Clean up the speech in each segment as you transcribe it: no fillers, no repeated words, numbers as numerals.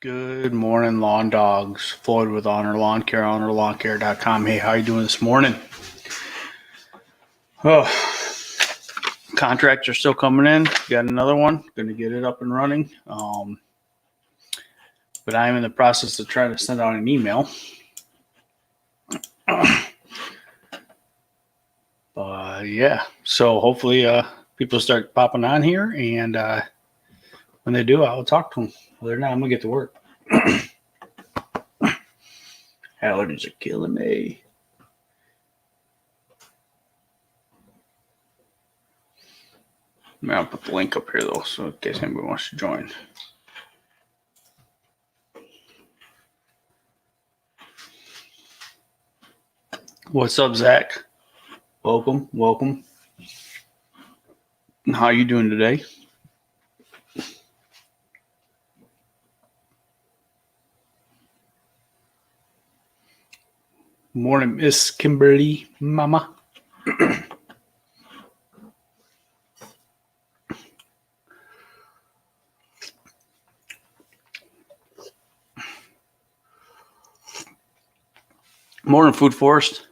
Good morning, lawn dogs. Floyd with Honor Lawn Care, honorlawncare.com. Hey, how you doing this morning? Oh, contracts are still coming in. Got another one. Going to get it up and running. But I am in the process of trying to send out an email. Yeah, so hopefully people start popping on here, and when they do, I will talk to them. Other than that, I'm going to get to work. Allergies are killing me. I'll put the link up here, though, so in case anybody wants to join. What's up, Zach? Welcome. How you doing today? Morning, Miss Kimberly, Mama. Morning, Food Forest.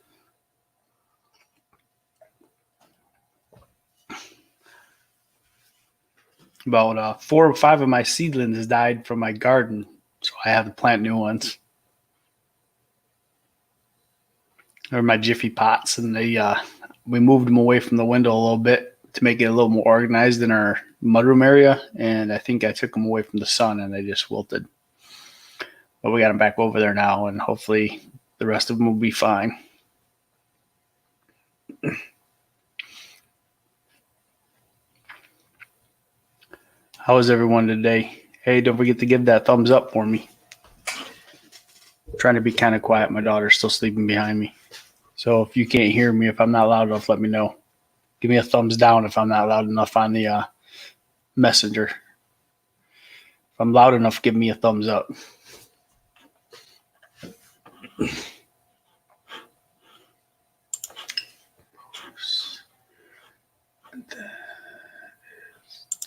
About 4 or 5 of my seedlings died from my garden, so I have to plant new ones. They're my Jiffy pots, and we moved them away from the window a little bit to make it a little more organized in our mudroom area, and I think I took them away from the sun, and they just wilted. But we got them back over there now, and hopefully the rest of them will be fine. How is everyone today? Hey, don't forget to give that thumbs up for me. I'm trying to be kind of quiet. My daughter's still sleeping behind me. So if you can't hear me, if I'm not loud enough, let me know. Give me a thumbs down if I'm not loud enough on the messenger. If I'm loud enough, give me a thumbs up.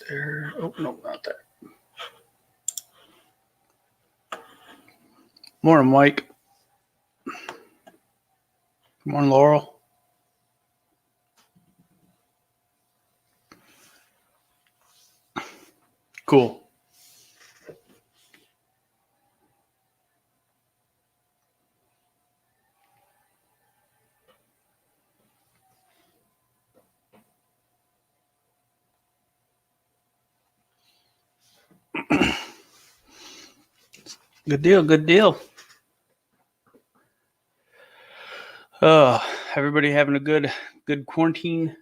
There. Oh, no, not there. Morning, Mike. Morning, Laurel. Cool. Good deal. Everybody having a good quarantine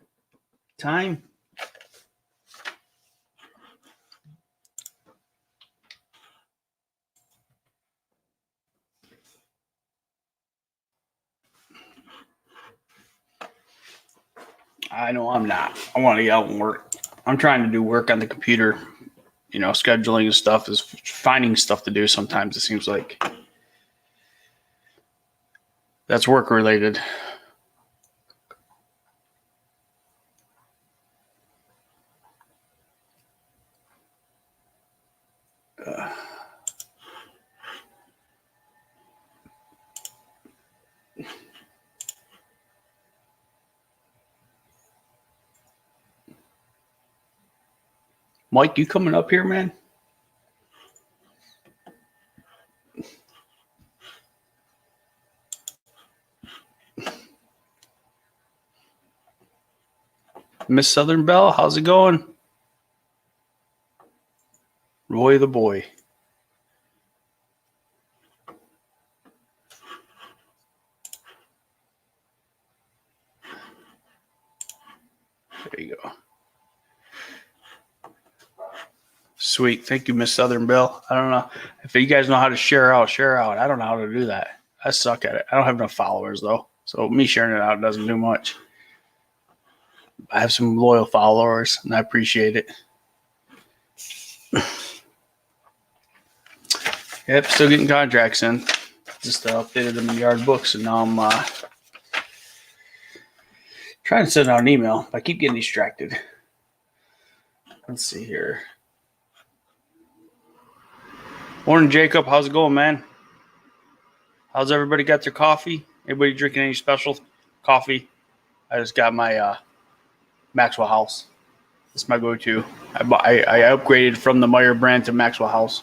time? I know I'm not. I want to get out and work. I'm trying to do work on the computer. You know, scheduling and stuff is finding stuff to do sometimes, it seems like. That's work related. Mike, you coming up here, man? Miss Southern Belle, how's it going? Roy the boy. There you go. Sweet. Thank you, Miss Southern Belle. I don't know if you guys know how to share out. I don't know how to do that. I suck at it. I don't have enough followers, though. So me sharing it out doesn't do much. I have some loyal followers, and I appreciate it. Yep, still getting contracts in. Just updated them in Yard Books, and now I'm trying to send out an email. I keep getting distracted. Let's see here. Morning, Jacob. How's it going, man? How's everybody got their coffee? Anybody drinking any special coffee? I just got my Maxwell House. It's my go-to. I upgraded from the Meyer brand to Maxwell House.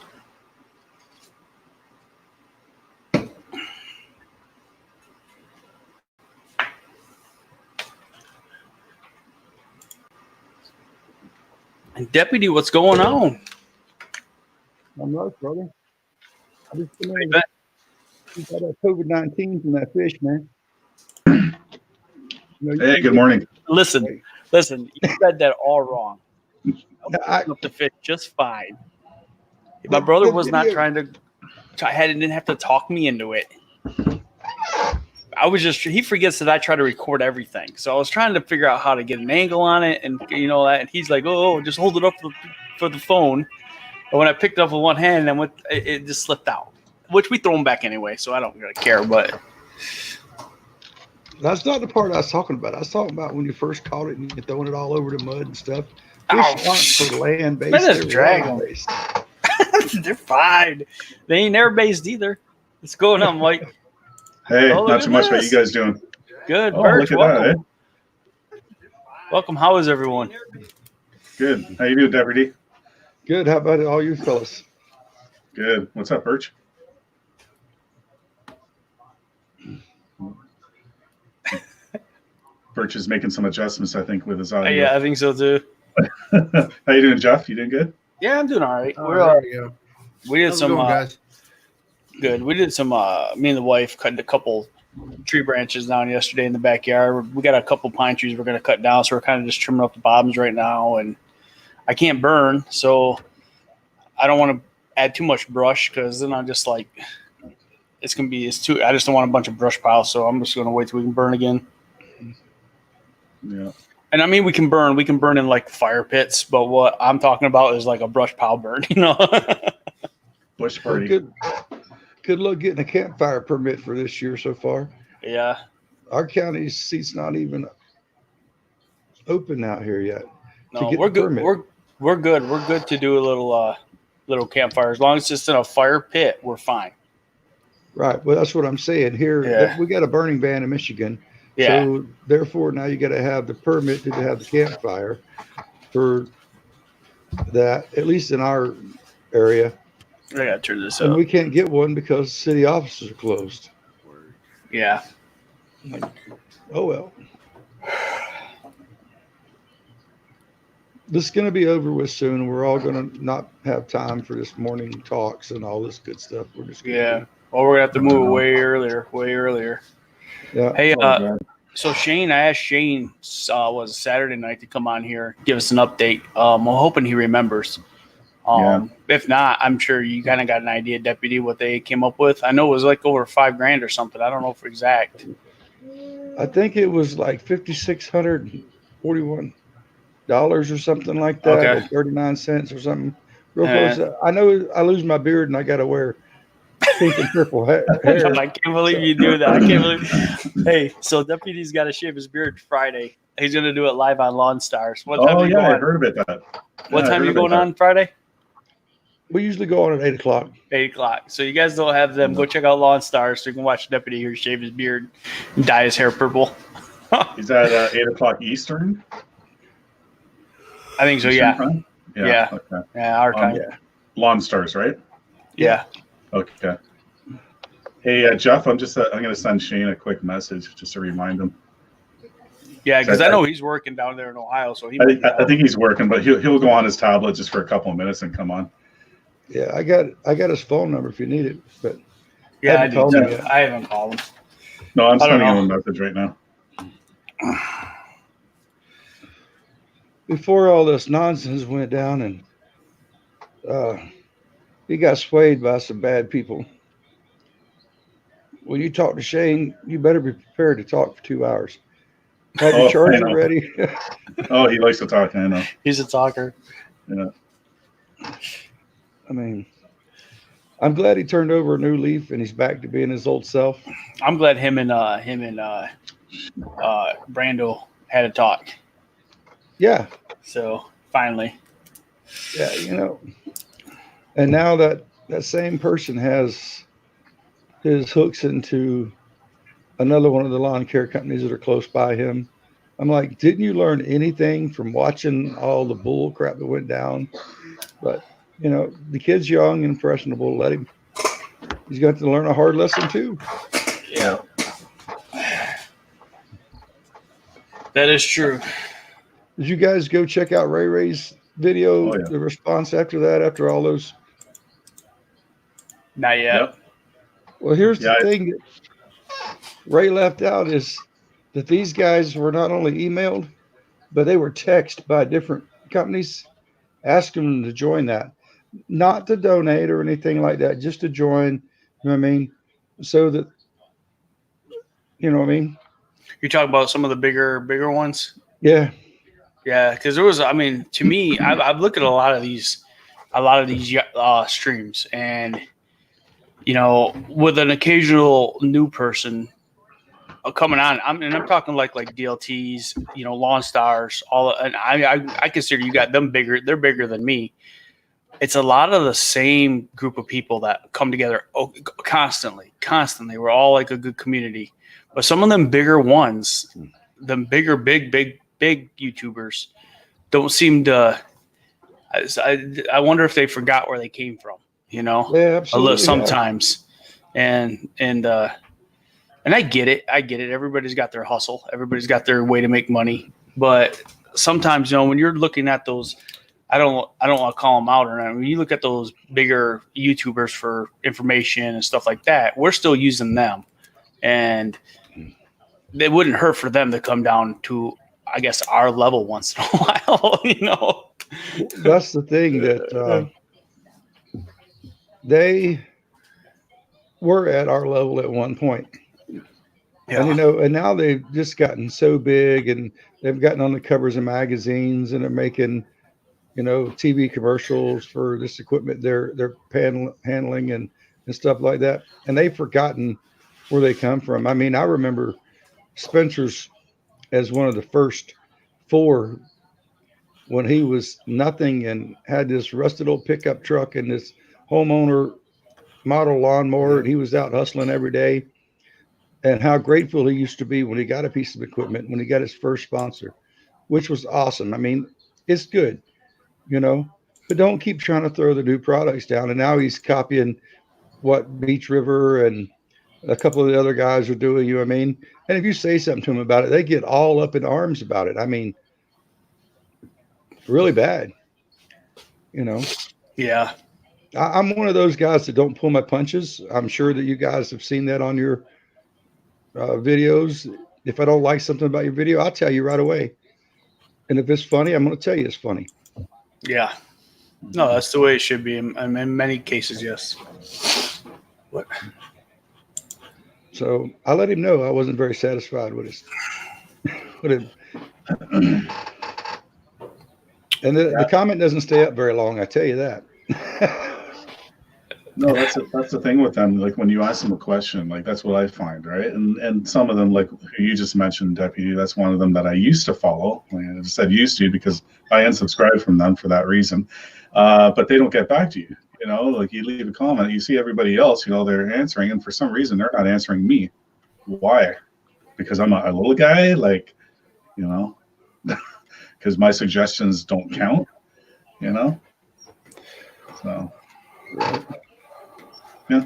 And Deputy, what's going on? I'm right, brother. I just been able to keep that COVID-19 from that fish, man. Hey, good morning. Listen. You said that all wrong. I Up the fish just fine. My brother was not trying to. Didn't have to talk me into it. He forgets that I try to record everything. So I was trying to figure out how to get an angle on it, and that. And he's like, "Oh, just hold it up for the phone." But when I picked it up with one hand, and it just slipped out. Which we throw them back anyway, so I don't really care. But that's not the part I was talking about. I was talking about when you first caught it and you're throwing it all over the mud and stuff. Fish aren't for land based. They're drag based. They're fine. They ain't air based either. What's going on, Mike? Hey, not too much. What you guys doing? Good. Oh, Birch, look at welcome. that, eh? Welcome. How is everyone? Good. How you doing, Deputy? Good. How about all you fellas? Good. What's up, Birch? Birch is making some adjustments, I think, with his audio. Yeah, I think so too. How you doing, Jeff? You doing good? Yeah, I'm doing all right. We did some guys. Good. We did some. Me and the wife cut a couple tree branches down yesterday in the backyard. We got a couple pine trees we're going to cut down, so we're kind of just trimming up the bottoms right now. And I can't burn, so I don't want to add too much brush because then I'm just like, it's too. I just don't want a bunch of brush piles, so I'm just going to wait till we can burn again. Yeah. And I mean, we can burn in like fire pits, but what I'm talking about is like a brush pile burn, Bush party. Good luck getting a campfire permit for this year so far. Yeah. Our county's seat's not even open out here yet. No, we're good. We're good. We're good to do a little campfire. As long as it's in a fire pit, we're fine. Right. Well, that's what I'm saying. Here, we got a burning ban in Michigan. Yeah. So therefore, now you got to have the permit to have the campfire for that, at least in our area. I got to turn this And up. we can't get one because city offices are closed. Yeah. Like, oh, well. This is going to be over with soon. We're all going to not have time for this morning talks and all this good stuff. We're just Well, we're going to have to move it way earlier. Yeah. Hey, so Shane, I asked Shane, was Saturday night to come on here, give us an update. I'm hoping he remembers. If not, I'm sure you kind of got an idea, Deputy, what they came up with. I know it was like over $5,000 or something. I don't know for exact. I think it was like $5,641 or something like that, Okay. or 39 cents or something. Real close. I know I lose my beard and I got to wear pink and purple hair. I can't believe you do that. I can't believe. Hey, so Deputy's got to shave his beard Friday. He's going to do it live on Lawn Stars. What time I heard about that. What time are you going on Friday? We usually go on at 8 o'clock. 8 o'clock. So you guys don't have them. Go check out Lawn Stars so you can watch Deputy here shave his beard and dye his hair purple. Is that 8 o'clock Eastern? I think so, Eastern time? Yeah. Okay. Yeah, our time. Lawn Stars, right? Yeah. Okay. Hey, Jeff, I'm going to send Shane a quick message just to remind him. Yeah, because I know he's working down there in Ohio, so I think he's working, but he'll go on his tablet just for a couple of minutes and come on. Yeah, I got his phone number if you need it, but yeah, I haven't called him. No, I'm sending him a message right now. Before all this nonsense went down and he got swayed by some bad people. When you talk to Shane, you better be prepared to talk for 2 hours. Have your charger ready. Oh, he likes to talk. I know. He's a talker. Yeah. I mean, I'm glad he turned over a new leaf and he's back to being his old self. I'm glad him and Brando had a talk. Yeah. So finally. Yeah, and now that that same person has his hooks into another one of the lawn care companies that are close by him. I'm like, didn't you learn anything from watching all the bull crap that went down? But, you know, the kid's young and impressionable. Let him. He's got to learn a hard lesson too. Yeah. That is true. Did you guys go check out Ray Ray's video, Oh, yeah. the response after that, after all those? Not yet. Yep. Well, here's Yeah, the thing that Ray left out is that these guys were not only emailed, but they were texted by different companies asking them to join that. Not to donate or anything like that, just to join, you know what I mean? So that, you know what I mean? You're talking about some of the bigger ones? Yeah. Yeah, because there was, I mean, to me, I've looked at a lot of these streams, and you know, with an occasional new person coming on, I'm talking like DLTs, you know, Lawn Stars, and I consider you got them bigger. They're bigger than me. It's a lot of the same group of people that come together constantly. We're all like a good community, but some of them bigger ones, them bigger, big YouTubers don't seem to. I wonder if they forgot where they came from. You know, Yeah, absolutely. Sometimes, and I get it. Everybody's got their hustle. Everybody's got their way to make money. But sometimes, you know, when you're looking at those, I don't want to call them out or not. When you look at those bigger YouTubers for information and stuff like that, we're still using them, and it wouldn't hurt for them to come down to, I guess, our level once in a while. You know, That's the thing that they were at our level at one point. yeah. And, you know, and now they've just gotten so big and they've gotten on the covers of magazines and they're making, you know, TV commercials for this equipment they're handling and stuff like that. And they've forgotten where they come from. I mean, I remember Spencer's as one of the first 4 when he was nothing and had this rusted old pickup truck and this homeowner model lawnmower, and he was out hustling every day. And how grateful he used to be when he got a piece of equipment, when he got his first sponsor, which was awesome. I mean, it's good, you know, but don't keep trying to throw the new products down. And now he's copying what Beach River and a couple of the other guys are doing, you know what I mean? And if you say something to them about it, they get all up in arms about it. I mean, really bad, you know? Yeah. I'm one of those guys that don't pull my punches. I'm sure that you guys have seen that on your videos. If I don't like something about your video, I'll tell you right away. And if it's funny, I'm going to tell you it's funny. Yeah. No, that's the way it should be. In many cases, yes. What? So I let him know I wasn't very satisfied with his. And the comment doesn't stay up very long, I tell you that. No, that's the thing with them. Like when you ask them a question, like that's what I find, right? And some of them, like who you just mentioned, Deputy, that's one of them that I used to follow. Like I just said used to because I unsubscribed from them for that reason. But they don't get back to you. You know, like you leave a comment, you see everybody else, you know, they're answering, and for some reason they're not answering me. Why? Because I'm a little guy, like, you know, because my suggestions don't count, you know. So. Yeah.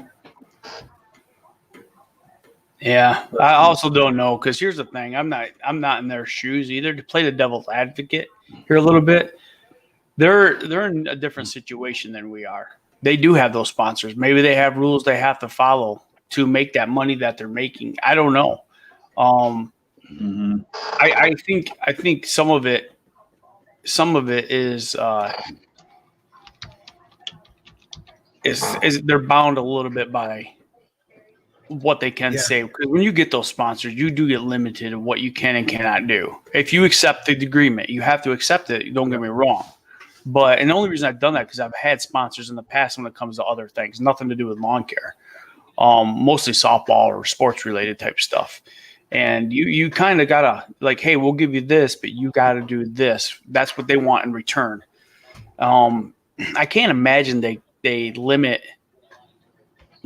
Yeah, I also don't know because here's the thing: I'm not in their shoes either. To play the devil's advocate here a little bit, they're in a different situation than we are. They do have those sponsors. Maybe they have rules they have to follow to make that money that they're making. I don't know. I think some of it is they're bound a little bit by what they can say, because when you get those sponsors, you do get limited in what you can and cannot do. If you accept the agreement, you have to accept it. Don't get me wrong, and the only reason I've done that because I've had sponsors in the past when it comes to other things, nothing to do with lawn care, mostly softball or sports related type stuff. And you kind of gotta like, hey, we'll give you this, but you got to do this. That's what they want in return. I can't imagine they limit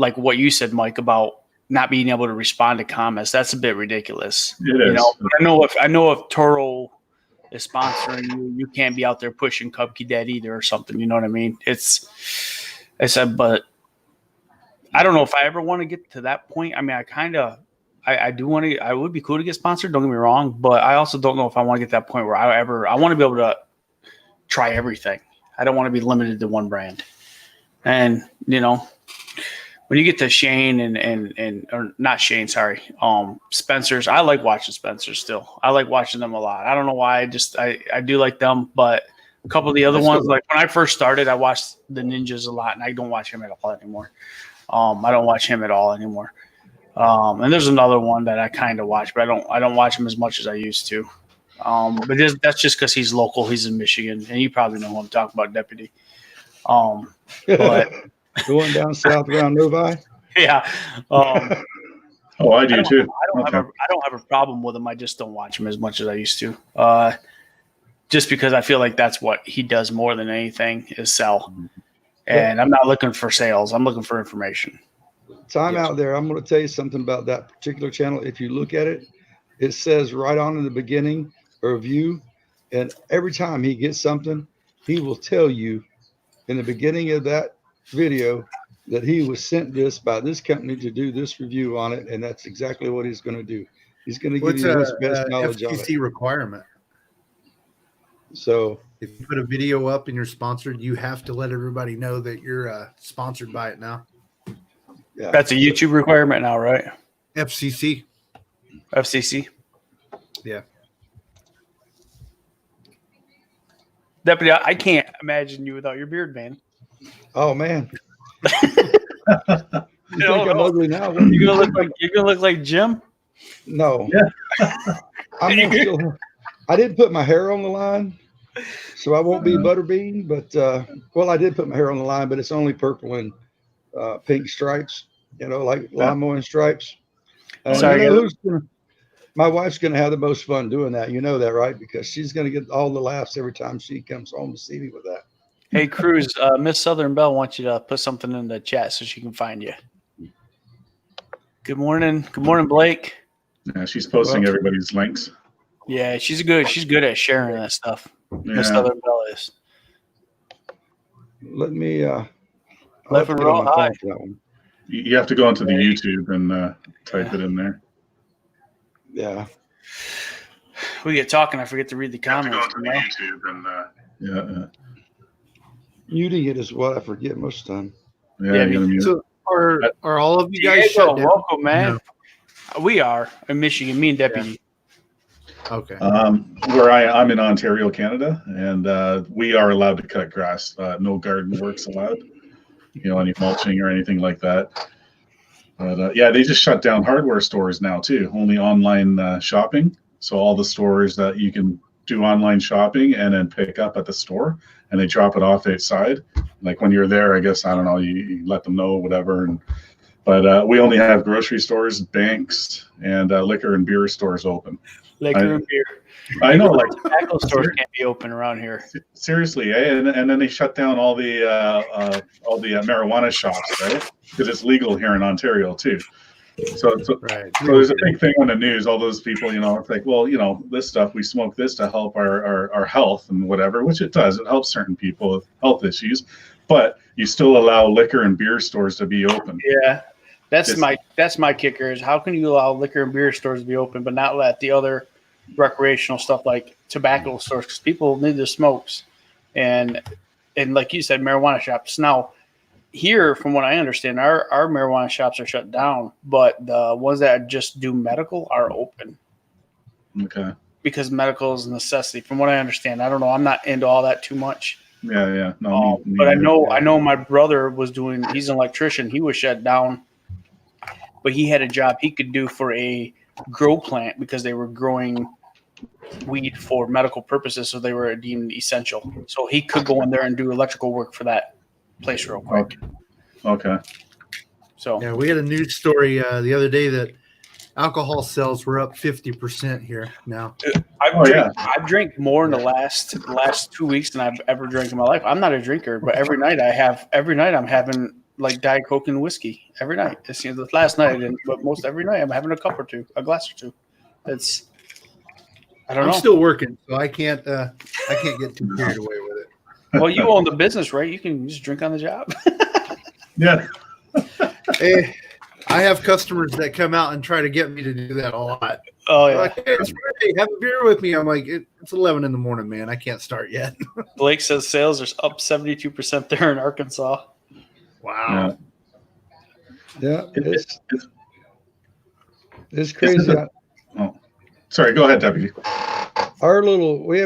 like what you said, Mike, about not being able to respond to comments. That's a bit ridiculous. It is. You know, I know if Toro is sponsoring you, you can't be out there pushing Cupkey Dead either or something. You know what I mean? But I don't know if I ever want to get to that point. I mean, I do want to. I would be cool to get sponsored. Don't get me wrong, but I also don't know if I want to get to that point where I want to be able to try everything. I don't want to be limited to one brand. And you know, when you get to Shane and or not Shane, sorry, Spencer's. I like watching Spencer's still. I like watching them a lot. I don't know why. I do like them, but a couple of the other ones, like when I first started, I watched the Ninjas a lot, and I don't watch him at all anymore. I don't watch him at all anymore. And there's another one that I kind of watch, but I don't watch him as much as I used to. But that's just because he's local. He's in Michigan, and you probably know who I'm talking about, Deputy. But The one down south around Novi. yeah. Oh, I do too. I don't have a problem with him. I just don't watch him as much as I used to. Just because I feel like that's what he does more than anything is sell. And I'm not looking for sales. I'm looking for information. Time out there. I'm going to tell you something about that particular channel. If you look at it, it says right on in the beginning, a review. And every time he gets something, he will tell you in the beginning of that video that he was sent this by this company to do this review on it. And that's exactly what he's going to do. He's going to give you his best knowledge of it. FTC requirement. So if you put a video up and you're sponsored, you have to let everybody know that you're sponsored by it now. yeah, That's a YouTube requirement now, right? FCC. FCC. Yeah. Deputy, I can't imagine you without your beard, man. oh man. You think I'm ugly now? You're gonna look like Jim. No. Yeah. I didn't put my hair on the line, so I won't be Butterbean. But I did put my hair on the line, but it's only purple and pink stripes. You know, like lawnmowing stripes. Sorry, my wife's gonna have the most fun doing that. You know that, right? Because she's gonna get all the laughs every time she comes home to see me with that. Hey, Cruz, Miss Southern Belle wants you to put something in the chat so she can find you. Good morning. Good morning, Blake. Yeah, she's posting everybody's links. Yeah, she's good at sharing that stuff. Miss Yeah. Southern Belle is. Let me. Left and roll high. You have to go onto the YouTube and type it in there. Yeah. We get talking. I forget to read the comments. YouTube and yeah. Muting it is what I forget most of the time. Yeah, you gotta mute. So are all of you guys Diego, shut down? welcome, man. We are in Michigan. Me and Deputy. Okay. I'm in Ontario, Canada, and we are allowed to cut grass. No garden works allowed. You know, any mulching or anything like that. But yeah, they just shut down hardware stores now too. Only online shopping. So all the stores that you can do online shopping and then pick up at the store, and they drop it off outside. Like when you're there, I guess, I don't know, you let them know, whatever. But we only have grocery stores, banks, and liquor and beer stores open. Liquor and beer. I know, like Tobacco stores can't be open around here. seriously, eh? And then they shut down all the marijuana shops, right? Because it's legal here in Ontario too. So Right. so there's a big thing on the news. All those people, you know, it's like, well, you know, this stuff, we smoke this to help our health and whatever, which it does. It helps certain people with health issues, but you still allow liquor and beer stores to be open. Yeah, that's my kicker. Is how can you allow liquor and beer stores to be open, but not let the other recreational stuff like tobacco stores? Because people need their smokes, and like you said, marijuana shops. Now, here, from what I understand, our marijuana shops are shut down, but the ones that just do medical are open Okay. because medical is a necessity. From what I understand, I don't know. I'm not into all that too much. Yeah. No, But I know my brother was doing. He's an electrician. He was shut down, but he had a job he could do for a grow plant because they were growing weed for medical purposes, so they were deemed essential. So he could go in there and do electrical work for that place real quick. Okay. So Yeah, we had a news story the other day that alcohol sales were up 50% here now. I've drank more in the last 2 weeks than I've ever drank in my life. I'm not a drinker, but every night I'm having like Diet Coke and whiskey every night. It's, you know, last night I didn't, but most every night I'm having a cup or two, a glass or two. It's I don't I'm know. still working, so I can't get too carried away with it. Well, you own the business, right? You can just drink on the job. Yeah. Hey, I have customers that come out and try to get me to do that a lot. Oh They're yeah. like, hey, it's Friday, have a beer with me. I'm like, it's 11 in the morning, man. I can't start yet. Blake says sales are up 72% there in Arkansas. Wow. Yeah, It's- it's crazy. Oh, sorry. Go ahead, Deputy. We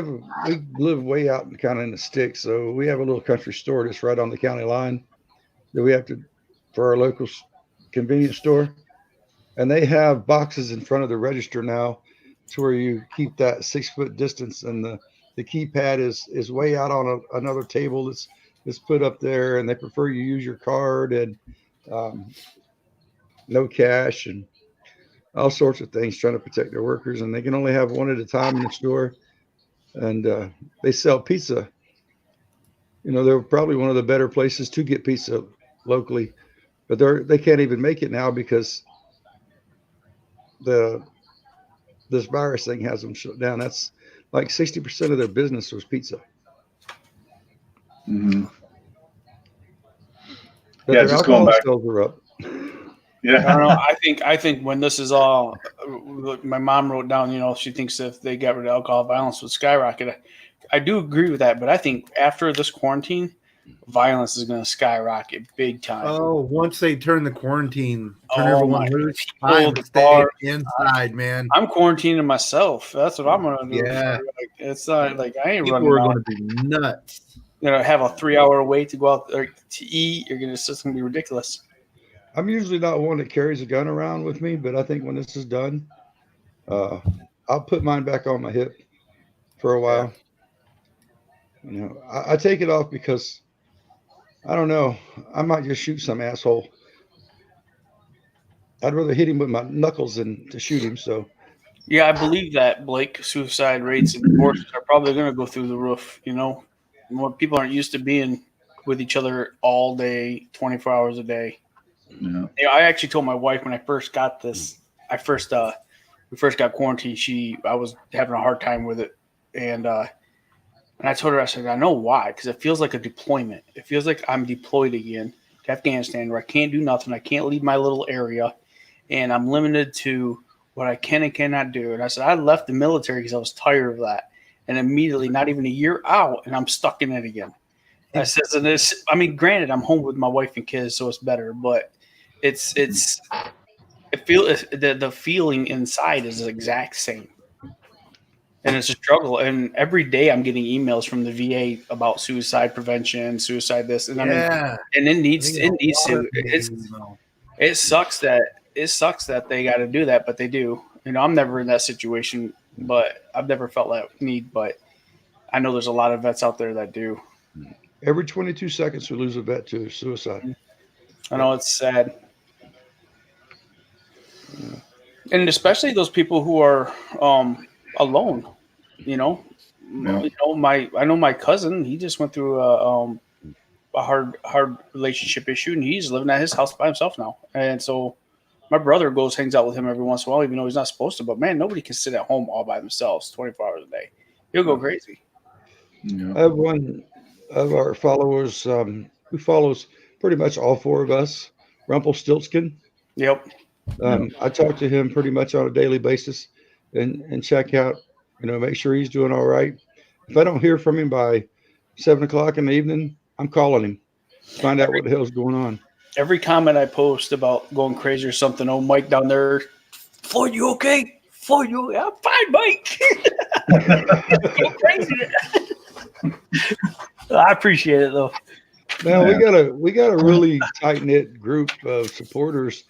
live way out kind of in the sticks, so we have a little country store that's right on the county line that we have to for our local convenience store, and they have boxes in front of the register now to where you keep that 6 foot distance, and the keypad is way out on another table that's put up there, and they prefer you use your card and no cash and all sorts of things, trying to protect their workers, and they can only have one at a time in the store. And they sell pizza. You know, they're probably one of the better places to get pizza locally, but they can't even make it now because this virus thing has them shut down. That's like 60% of their business was pizza. Mhm. But Yeah, their just going alcohol back- sales are up. Yeah. I don't know. I think when this is all, my mom wrote down, you know, she thinks if they got rid of alcohol, violence would skyrocket. I do agree with that, but I think after this quarantine, violence is going to skyrocket big time. Oh, once they turn the quarantine, turn Oh, everyone my loose, people, I'm the staying bar. inside, man. I'm quarantining myself. That's what I'm going to do. Yeah. Like, it's not like I ain't People running are out. going to be nuts. You know, have a 3-hour wait to go out there to eat. It's just going to be ridiculous. I'm usually not one that carries a gun around with me, but I think when this is done, I'll put mine back on my hip for a while. You know, I take it off because I don't know. I might just shoot some asshole. I'd rather hit him with my knuckles than to shoot him. So Yeah, I believe that, Blake. Suicide rates and divorces are probably going to go through the roof. You know, more people aren't used to being with each other all day, 24 hours a day. Yeah. You know, I actually told my wife when I first got this, we first got quarantined. I was having a hard time with it, and I told her, I said, I know why, because it feels like a deployment. It feels like I'm deployed again to Afghanistan, where I can't do nothing. I can't leave my little area, and I'm limited to what I can and cannot do. And I said, I left the military because I was tired of that, and immediately, not even a year out, and I'm stuck in it again. I said, and this, I mean, granted, I'm home with my wife and kids, so it's better, but the feeling inside is the exact same, and it's a struggle. And every day I'm getting emails from the VA about suicide prevention, suicide this, and I mean, and it needs to. It sucks that they got to do that, but they do. You know, I'm never in that situation, but I've never felt that need. But I know there's a lot of vets out there that do. every 22 seconds we lose a vet to suicide. I know it's sad. And especially those people who are alone, you know. Yeah. You know, I know my cousin. He just went through a hard relationship issue, and he's living at his house by himself now. And so my brother hangs out with him every once in a while, even though he's not supposed to. But man, nobody can sit at home all by themselves 24 hours a day. He'll go crazy. Yeah. I have one of our followers who follows pretty much all four of us, Rumpelstiltskin. Yep. I talk to him pretty much on a daily basis and check out, you know, make sure he's doing all right. If I don't hear from him by 7 o'clock in the evening, I'm calling him, find out what the hell's going on. Every comment I post about going crazy or something, oh, Mike down there, Floyd, you okay? Floyd, you okay? I'm fine, Mike. Go crazy. I appreciate it though. Now we got a really tight knit group of supporters.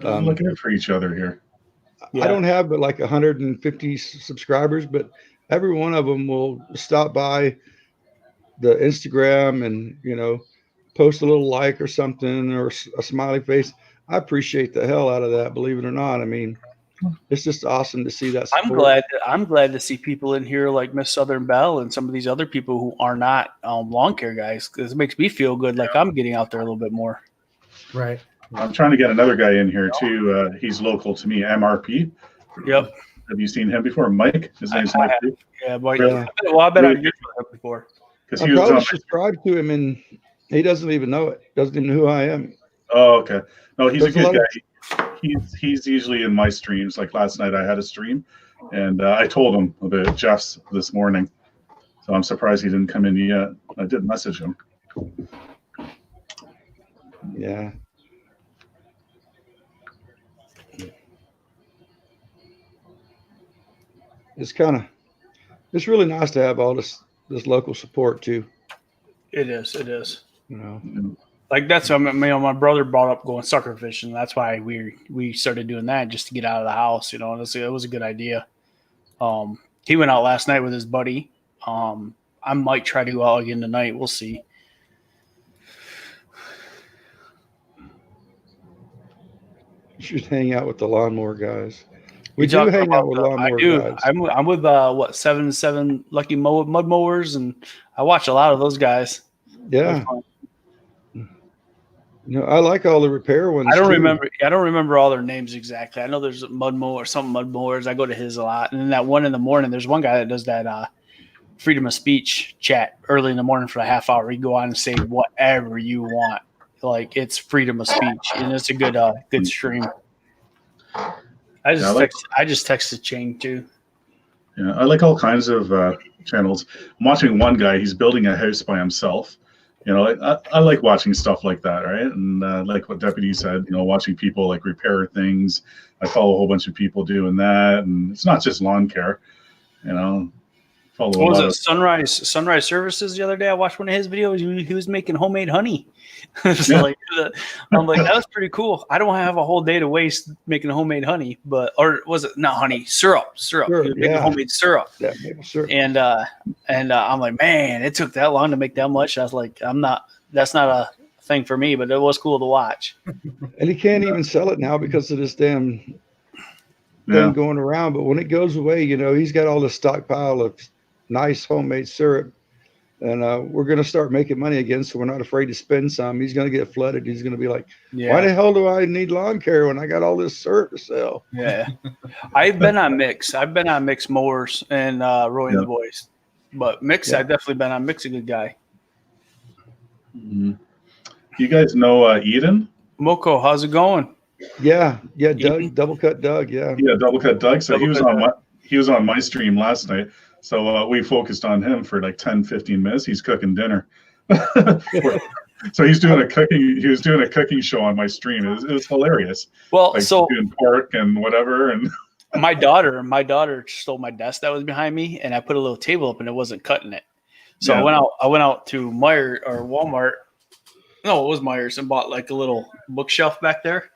I'm looking for each other here. Yeah. I don't have but like 150 subscribers, but every one of them will stop by the Instagram and, you know, post a little like or something or a smiley face. I appreciate the hell out of that, believe it or not. I mean, it's just awesome to see that support. I'm glad to see people in here like Miss Southern Belle and some of these other people who are not lawn care guys, because it makes me feel good, like I'm getting out there a little bit more. Right. I'm trying to get another guy in here too. He's local to me, MRP. Yep. Have you seen him before? Mike? His name's I Mike. have. Yeah, boy. Yeah. Well, I bet I've used him before. Because I he was probably on. subscribed to him, and he doesn't even know it. Doesn't even know who I am. Oh, okay. No, he's There's a a good lot guy. He's usually in my streams. Like last night, I had a stream, and I told him about Jeff's this morning. So I'm surprised he didn't come in yet. I did message him. Yeah. It's really nice to have all this local support too. It is. It is. You know. Like that's my brother brought up going sucker fishing. That's why we started doing that just to get out of the house. You know, and it was a good idea. He went out last night with his buddy. I might try to go out again tonight. We'll see. You should hang out with the lawnmower guys. We You do talking hang about out with the- lawnmower I do. guys. I'm with what 7 Lucky Mud Mowers, and I watch a lot of those guys. Yeah. You know, I like all the repair ones. I don't too. remember. I don't remember all their names exactly. I know there's a mud mower, some mud mowers. I go to his a lot, and then that one in the morning. There's one guy that does that freedom of speech chat early in the morning for a half hour. You go on and say whatever you want, like it's freedom of speech, and it's a good stream. I just texted Chang too. Yeah, I like all kinds of channels. I'm watching one guy. He's building a house by himself. You know, I like watching stuff like that, right? And like what Deputy said, you know, watching people like repair things. I follow a whole bunch of people doing that, and it's not just lawn care. You know, follow. What was it? Sunrise Services the other day? I watched one of his videos. He was making homemade honey. It's Yeah. like, I'm like, that was pretty cool. I don't have a whole day to waste making homemade honey, or was it not honey? Syrup. He was making yeah. homemade syrup. Yeah, maple syrup. And I'm like, man, it took that long to make that much. I was like, that's not a thing for me, but it was cool to watch. And he can't even sell it now because of this damn Yeah. thing going around. But when it goes away, you know, he's got all this stockpile of nice homemade syrup. And we're going to start making money again, so we're not afraid to spend some. He's going to get flooded. He's going to be like, why the hell do I need lawn care when I got all this syrup to sell? Yeah. I've been on Mix Mowers and Roy and the Boys. But Mix, Yeah. I've definitely been on Mix, a good guy. Mm-hmm. You guys know Eden? Moko, how's it going? Yeah, Doug, Eaton? Double Cut Doug, yeah. Yeah, Double Cut Doug. So Double Cut he was on my stream last night. So we focused on him for like 10, 15 minutes. He's cooking dinner. So he was doing a cooking show on my stream. It was hilarious. Well, Like so doing pork and whatever. And my daughter stole my desk that was behind me, and I put a little table up, and it wasn't cutting it. So Yeah. I went out to Meijer or Walmart. No, it was Myers, and bought like a little bookshelf back there.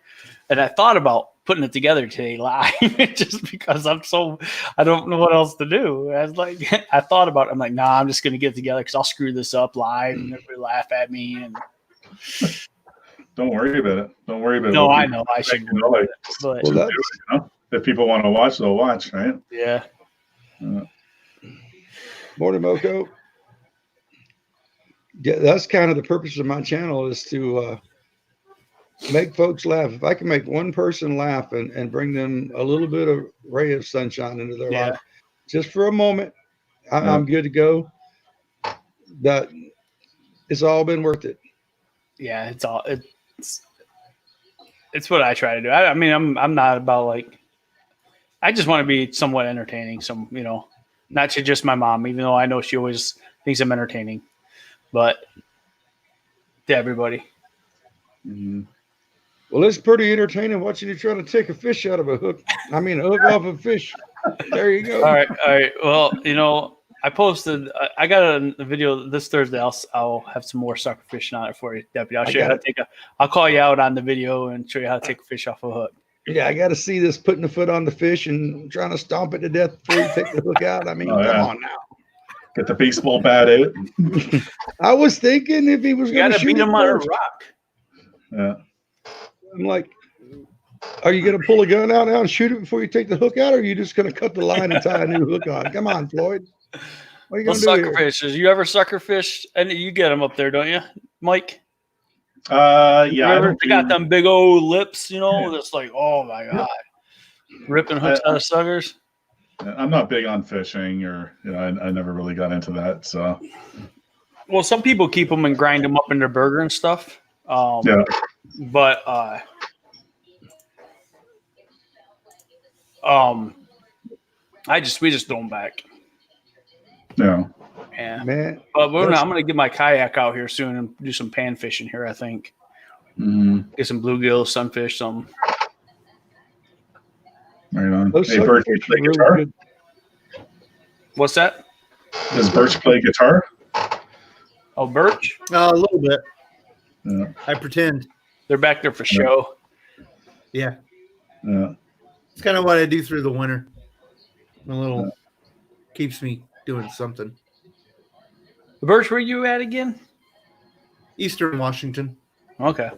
And I thought about putting it together today live just because I don't know what else to do. I was like, I thought about it. I'm like, nah, I'm just going to get it together because I'll screw this up live and everybody laugh at me. And don't worry about it. Don't worry about it. no, I know I should. You know, like, But Well, do it, you know? If people want to watch, they'll watch, right? yeah, Morning, Moko. Yeah, that's kind of the purpose of my channel, is to make folks laugh. If I can make one person laugh and bring them a little bit of ray of sunshine into their Yeah. life, just for a moment, I'm good to go. That it's all been worth it. yeah, it's what I try to do. I mean, I'm not about like, I just want to be somewhat entertaining. Not to just my mom, even though I know she always thinks I'm entertaining, but to everybody. Mhm. Well, it's pretty entertaining watching you trying to take a fish out of a hook. I mean, a hook off a fish. There you go. All right. Well, I posted. I got a video this Thursday. I'll have some more sucker fishing on it for you, Deputy. I'll show you how to take I'll call you out on the video and show you how to take a fish off a hook. Yeah, I got to see this putting the foot on the fish and trying to stomp it to death before you take the hook out. I mean, come on now. Get the baseball bat out. I was thinking if he was You going got to to shoot beat it him on a first. rock. Yeah. I'm like, are you going to pull a gun out now and shoot it before you take the hook out, or are you just going to cut the line and tie a new hook on? Come on, Floyd. What are you Well, going to do sucker here? fishes. You ever sucker fish? And you get them up there, don't you, Mike? Yeah, I Remember, don't they got do- them big old lips, that's like, oh my God. Ripping hooks out of suckers. I'm not big on fishing, or I never really got into that. So Well, some people keep them and grind them up in their burger and stuff. yeah, But we just throw them back. yeah. Yeah. Man, But I'm that's- gonna get my kayak out here soon and do some pan fishing here. I think get some bluegill, sunfish, something. Right on. those Hey, sucker Birch, fish play are really guitar? good. What's that? Does Birch play guitar? Oh, birch. A little bit. Yeah, I pretend. They're back there for show. Yeah. yeah. It's kind of what I do through the winter. A little keeps me doing something. Birch, where you at again? Eastern Washington. Okay.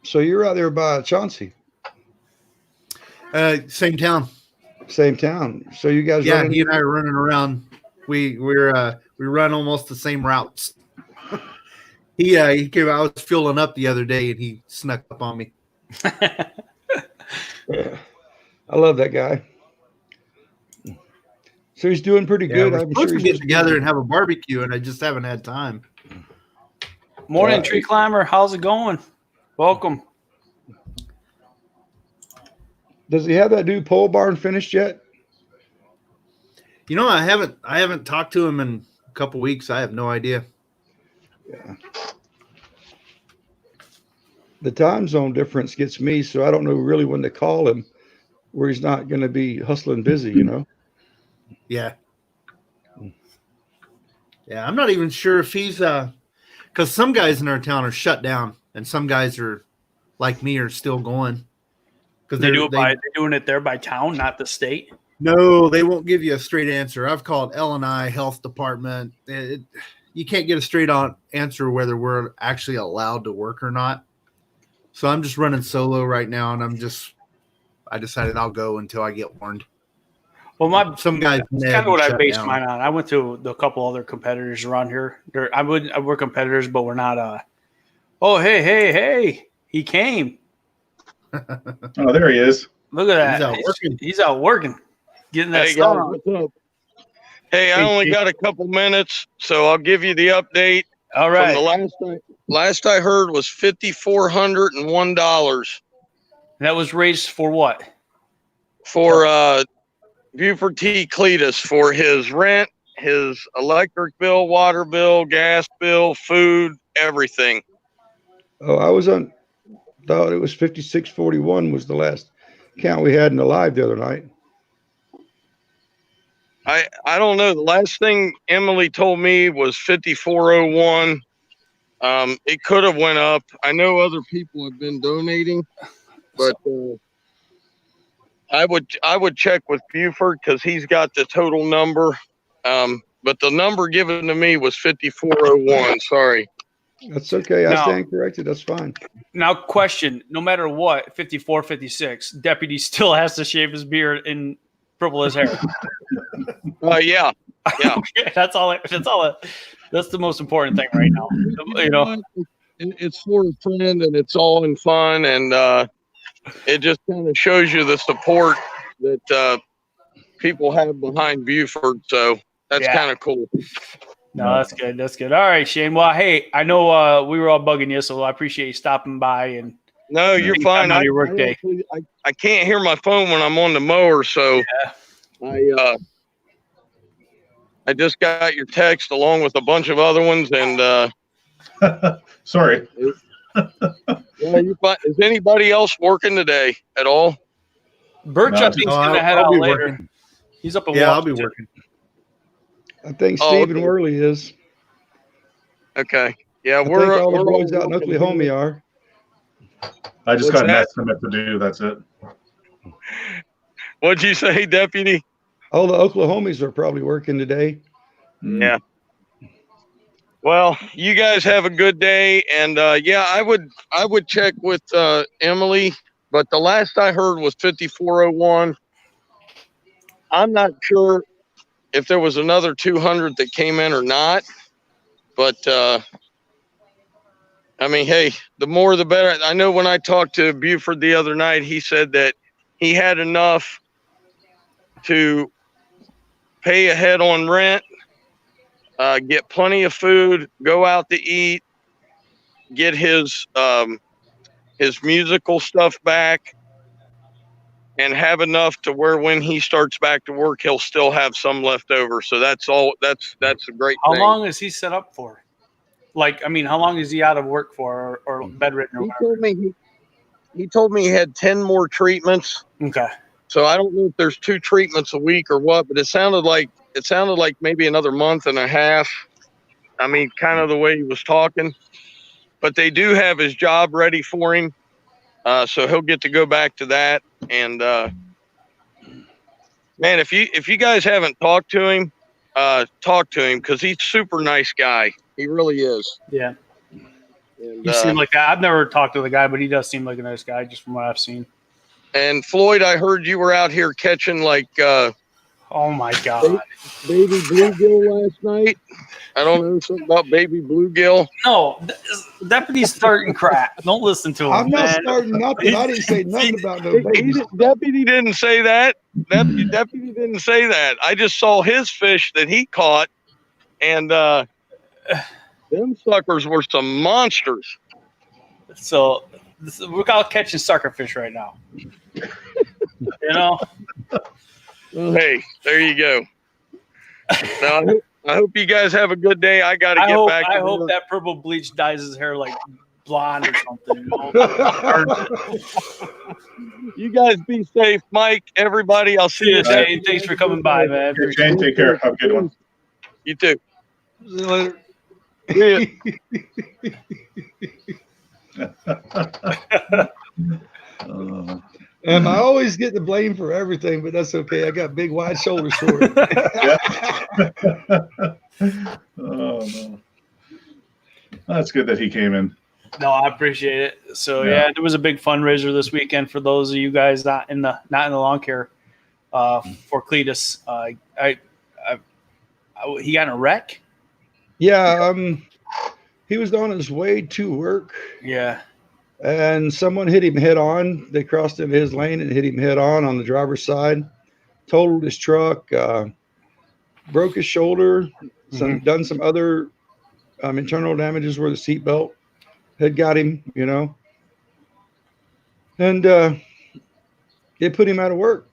So you're out there by Chauncey, Same town. same town. So you guys Yeah, running? he and I are running around. We run almost the same routes. He came. I was fueling up the other day, and he snuck up on me. Yeah. I love that guy. So he's doing pretty Yeah, good. we're I'm supposed sure to he's get together and have a barbecue, and I just haven't had time. Morning, Yeah. tree climber. How's it going? Welcome. Does he have that new pole barn finished yet? You know, I haven't talked to him in a couple weeks. I have no idea. Yeah. The time zone difference gets me, so I don't know really when to call him where he's not going to be hustling busy, Yeah. Yeah, I'm not even sure if he's because some guys in our town are shut down, and some guys are like me are still going. Because They're doing it there by town, not the state. No, they won't give you a straight answer. I've called L&I Health Department. You can't get a straight on answer whether we're actually allowed to work or not. So I'm just running solo right now, and I decided I'll go until I get warned. Well, Some guys that's kind of what I based mine on. I went to a couple other competitors around here. We're competitors, but we're not. Oh, hey, he came. Oh, there he is. Look at He's that. out working. He's out working, getting that Hey, stuff guys, on. what's up? Hey, I only got a couple minutes, so I'll give you the update. All From right. the last I heard was $5,401 That was raised for what? for Buford T. Cletus for his rent, his electric bill, water bill, gas bill, food, everything. Oh, thought it was 5641 was the last count we had in the live the other night. I don't know. The last thing Emily told me was 5,401. It could have went up. I know other people have been donating, but I would check with Buford because he's got the total number. But the number given to me was 5,401. Sorry. That's okay. I No. stand corrected. That's fine. Now, question: no matter what, 54, 56, deputy still has to shave his beard and purple his hair. Yeah. That's all. That's the most important thing right now. It's for a friend and it's all in fun, and it just kind of shows you the support that people have behind Buford. So that's Yeah. kind of cool. No, that's good. That's good. All right, Shane. Well, hey, I know we were all bugging you, so I appreciate you stopping by. And No, you're Take fine. time out of your work day. I can't hear my phone when I'm on the mower, so I just got your text along with a bunch of other ones, and Sorry. you're fine. Is anybody else working today at all? Birch, No, I think, is going to head I'll out be later. working. He's up in Yeah, I'll be Washington. working. I think Oh, Stephen okay. Worley is. Okay. Yeah, I think all the we're boys all out in working Oklahoma here. are. I just What's got an that? estimate to do. That's it. What'd you say, Deputy? All the Oklahomies are probably working today. Mm. Yeah. Well, you guys have a good day, and I would check with Emily, but the last I heard was 5,401. I'm not sure if there was another 200 that came in or not, but I mean, hey, the more the better. I know when I talked to Buford the other night, he said that he had enough to pay ahead on rent, get plenty of food, go out to eat, get his musical stuff back, and have enough to where when he starts back to work, he'll still have some left over. So that's all. That's a great How thing. long is he set up for? Like, I mean, how long is he out of work for, or bedridden or He whatever? told me he told me he had 10 more treatments. Okay. So I don't know if there's 2 treatments a week or what, but it sounded like maybe another month and a half. I mean, kind of the way he was talking. But they do have his job ready for him, so he'll get to go back to that. And man, if you guys haven't talked to him, talk to him because he's a super nice guy. He really is. Yeah. And, You seem like I've never talked to the guy, but he does seem like a nice guy, just from what I've seen. and Floyd, I heard you were out here catching like Oh my God. baby bluegill last night. I don't know something about baby bluegill. No, deputy's starting crap. Don't listen to him. I'm not man. starting nothing. I didn't say nothing about no babies. Deputy didn't say that. Deputy didn't say that. I just saw his fish that he caught, and them suckers were some monsters. So we're out catching sucker fish right now. You know? Well, hey, there you go. Now, I hope you guys have a good day. I got to get back. I to hope work. that purple bleach dyes his hair like blonde or something. You know? You guys be safe, Mike. Everybody, I'll see See you. you, Shane. Thanks for coming by, man. Okay, Shane, take care. Have a good one. You too. Later. See ya. I always get the blame for everything, but that's okay. I got big, wide shoulders for it. Oh no, that's good that he came in. No, I appreciate it. So Yeah. yeah, there was a big fundraiser this weekend for those of you guys not in the lawn care for Cletus. He got in a wreck. Yeah, he was on his way to work, Yeah. and someone hit him head on. They crossed into his lane and hit him head on the driver's side. Totaled his truck, broke his shoulder, done some other internal damages where the seatbelt had got him, you know. And it put him out of work.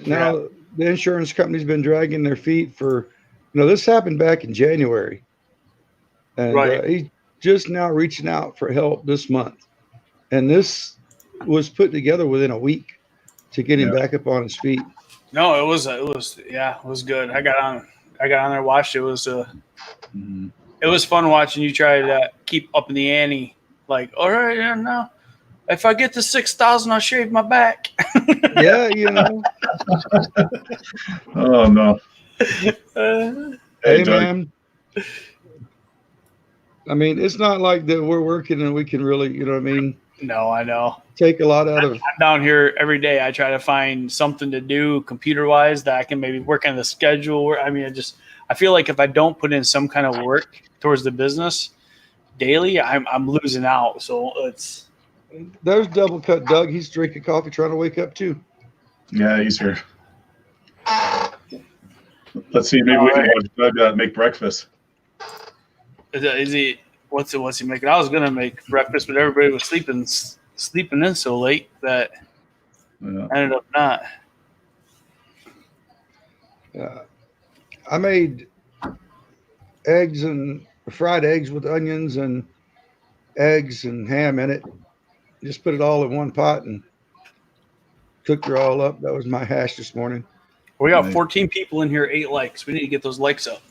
Now the insurance company's been dragging their feet for, this happened back in January. And Right. he's just now reaching out for help this month. And this was put together within a week to get him back up on his feet. No, it was good. I got on there, watched it. It was it was fun watching you try to keep up in the ante. Like, all right, yeah, no, if I get to 6,000, I'll shave my back. Yeah, Oh no. Hey, Doug. man. I mean, it's not like that we're working and we can really, No, I know. take a lot out of. I'm down here every day. I try to find something to do computer wise that I can maybe work on the schedule. I mean, I feel like if I don't put in some kind of work towards the business daily, I'm losing out. So There's Double Cut Doug. He's drinking coffee, trying to wake up too. Yeah, he's here. Let's see. Maybe we can watch Doug make breakfast. is he? What's he making? I was gonna make breakfast, but everybody was sleeping in so late that Yeah. I ended up not. I made eggs and fried eggs with onions and eggs and ham in it. Just put it all in one pot and cooked it all up. That was my hash this morning. We got Nice. 14 people in here, 8 likes. We need to get those likes up.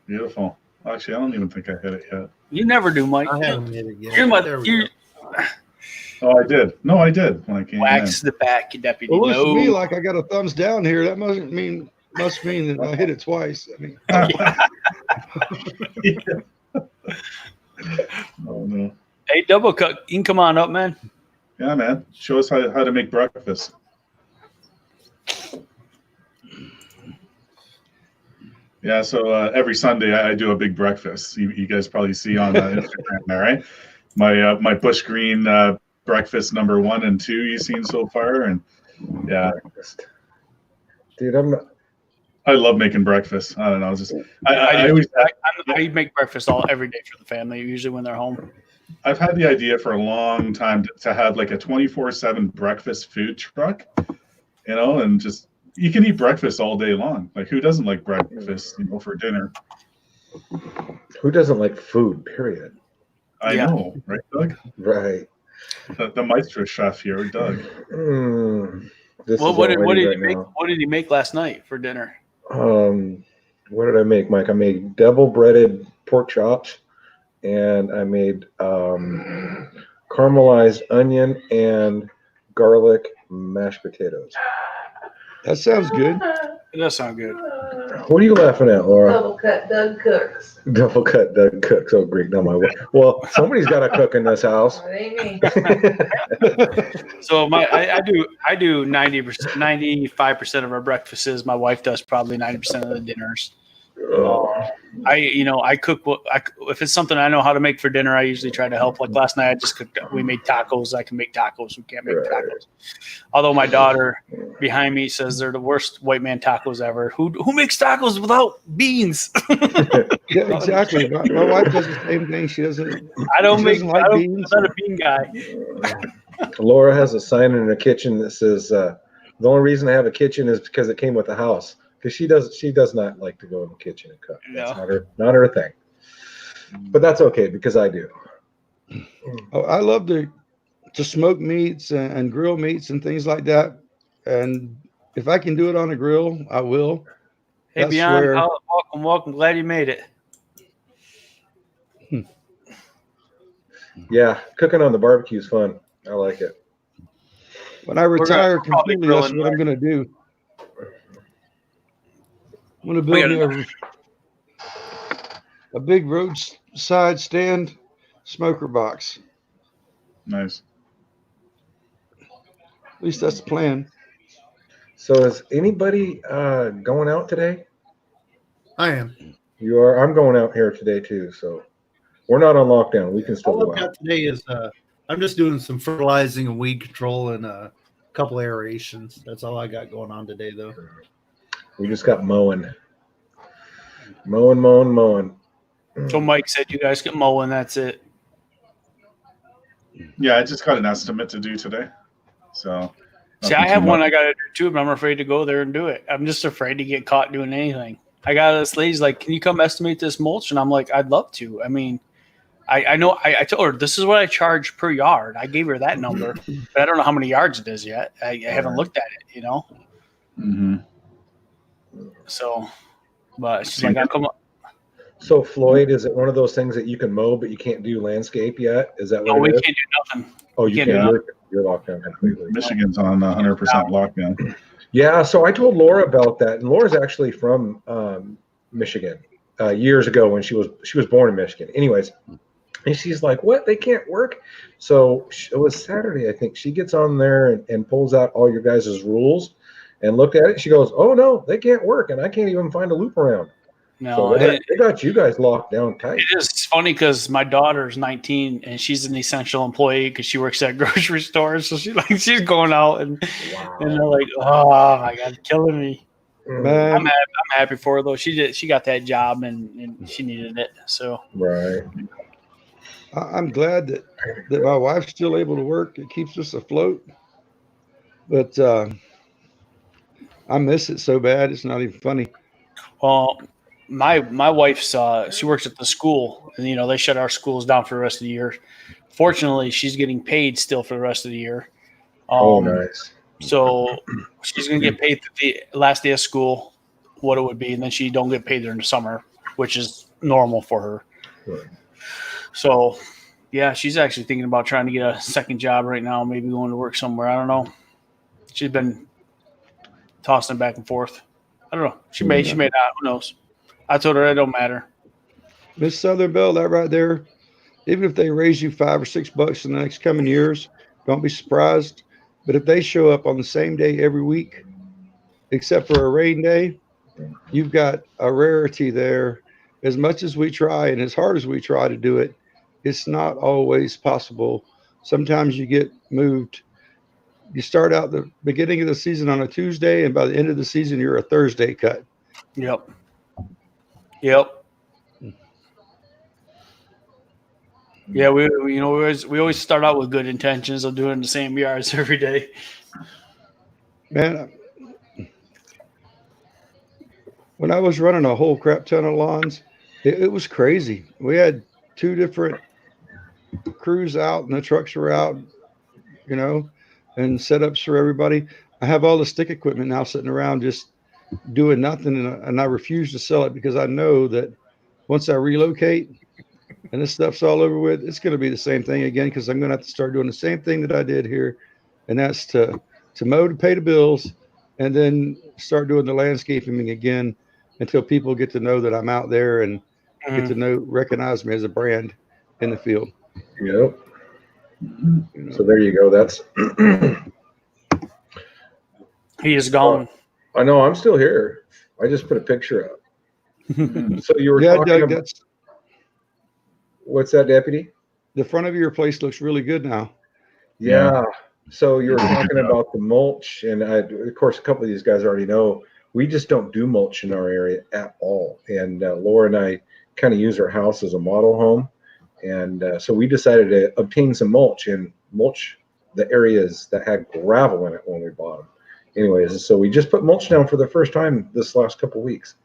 Beautiful. Actually, I don't even think I hit it yet. You never do, Mike. I haven't hit it yet. You're There we go. Oh, I did. No, I did when I came wax the back, deputy. Well, it looks to me No. like I got a thumbs down here. That must mean that I hit it twice. I mean, in. Oh no. Hey, Double Cut, you can come on up, man. Yeah, man. Show us how to make breakfast. Yeah, so every Sunday I do a big breakfast. You guys probably see on Instagram there, right? my Bush Green breakfast number 1 and 2 you've seen so far, and yeah, Dude, I'm not. I love making breakfast. I don't know, just I always I make breakfast every day for the family, usually when they're home. I've had the idea for a long time to have like a 24/7 breakfast food truck, and just you can eat breakfast all day long. Like who doesn't like breakfast, for dinner? Who doesn't like food? Period. I Yeah. know, right, Doug? Right. The Maestro chef here, Doug. This Well, is what all I did need you right make? now. What did you make last night for dinner? What did I make, Mike? I made double breaded pork chops, and I made caramelized onion and garlic mashed potatoes. That sounds good. It does sound good. What are you laughing at, Laura? Double cut Doug Cooks. Double cut Doug cooks. Oh, Greek, not my way. Well, somebody's got to cook in this house. It ain't me. So I do 90%, 95% of our breakfasts. My wife does probably 90% of the dinners. I cook if it's something I know how to make for dinner, I usually try to help. Like last night, I just cooked. We made tacos. I can make tacos. We can't make tacos. Although my daughter behind me says they're the worst white man tacos ever. Who makes tacos without beans? Yeah, exactly. My wife does the same thing. She doesn't. I don't She make. doesn't like I'm beans. not a bean guy. Laura has a sign in her kitchen that says, "The only reason I have a kitchen is because it came with the house." Because she does not like to go in the kitchen and cook. That's not her thing. But that's okay because I do. Oh, I love to smoke meats and grill meats and things like that. And if I can do it on a grill, I will. Hey, That's Beyond, where- welcome. Glad you made it. Yeah, cooking on the barbecue is fun. I like it. When I retire probably completely, that's grilling what I'm going to do. I'm going to build me a big roadside stand smoker box. Nice. At least that's the plan. So is anybody going out today? I am. You are. I'm going out here today too. So we're not on lockdown. We can still All go I've out. got today is I'm just doing some fertilizing and weed control and a couple aerations. That's all I got going on today, though. We just got mowing. Mowing. So Mike said you guys get mowing. That's it. Yeah, I just got an estimate to do today. So See, I have one I got to do too, but I'm afraid to go there and do it. I'm just afraid to get caught doing anything. I got this lady's like, "Can you come estimate this mulch?" And I'm like, "I'd love to." I mean, I know I told her this is what I charge per yard. I gave her that number, but I don't know how many yards it is yet. I haven't looked at it, Mm-hmm. So, but she's like, "I'll come up." So Floyd, is it one of those things that you can mow but you can't do landscape yet? Is that No, what we it is? can't do nothing. Oh, you can't can't. do You're locked down completely. Michigan's on 100% lockdown. Yeah, so I told Laura about that, and Laura's actually from Michigan years ago when she was born in Michigan. Anyways, and she's like, "What? They can't work?" So it was Saturday, I think. She gets on there and pulls out all your guys' rules and looked at it. She goes, "Oh no, they can't work, and I can't even find a loop around." No, So they got you guys locked down tight. it is funny because my daughter's 19 and she's an essential employee because she works at grocery stores. So she's going out and they're like, "Oh my God, killing me." Man, I'm happy for her though. She got that job and she needed it. So Right. I'm glad that my wife's still able to work. It keeps us afloat. But I miss it so bad. It's not even funny. well, my wife's she works at the school and they shut our schools down for the rest of the year. Fortunately, she's getting paid still for the rest of the year. Nice. So she's gonna get paid the last day of school, what it would be, and then she don't get paid during the summer, which is normal for her. Right. So yeah, she's actually thinking about trying to get a second job right now, maybe going to work somewhere. I don't know. She's been tossing it back and forth. I don't know. She may not. Who knows? I told her it don't matter. Miss Southern Belle, that right there, even if they raise you $5 or $6 in the next coming years, don't be surprised. But if they show up on the same day every week, except for a rain day, you've got a rarity there. As much as we try and as hard as we try to do it, it's not always possible. Sometimes you get moved. You start out the beginning of the season on a Tuesday, and by the end of the season, you're a Thursday cut. Yep. Yep. Yeah, we always start out with good intentions of doing the same yards every day. Man, when I was running a whole crap ton of lawns, it was crazy. We had 2 different crews out, and the trucks were out, and setups for everybody. I have all the stick equipment now sitting around just doing nothing, and I refuse to sell it because I know that once I relocate and this stuff's all over with, it's going to be the same thing again, because I'm going to have to start doing the same thing that I did here, and that's to mow to pay the bills, and then start doing the landscaping again until people get to know that I'm out there and get to recognize me as a brand in the field. Yep. So there you go. That's He is gone. I know, I'm still here. I just put a picture up. So you were talking Doug, about, what's that, Deputy? the front of your place looks really good now. Yeah. So you were talking about the mulch, and of course, a couple of these guys already know we just don't do mulch in our area at all. And Laura and I kind of use our house as a model home, and so we decided to obtain some mulch and mulch the areas that had gravel in it when we bought them. Anyways, so we just put mulch down for the first time this last couple of weeks.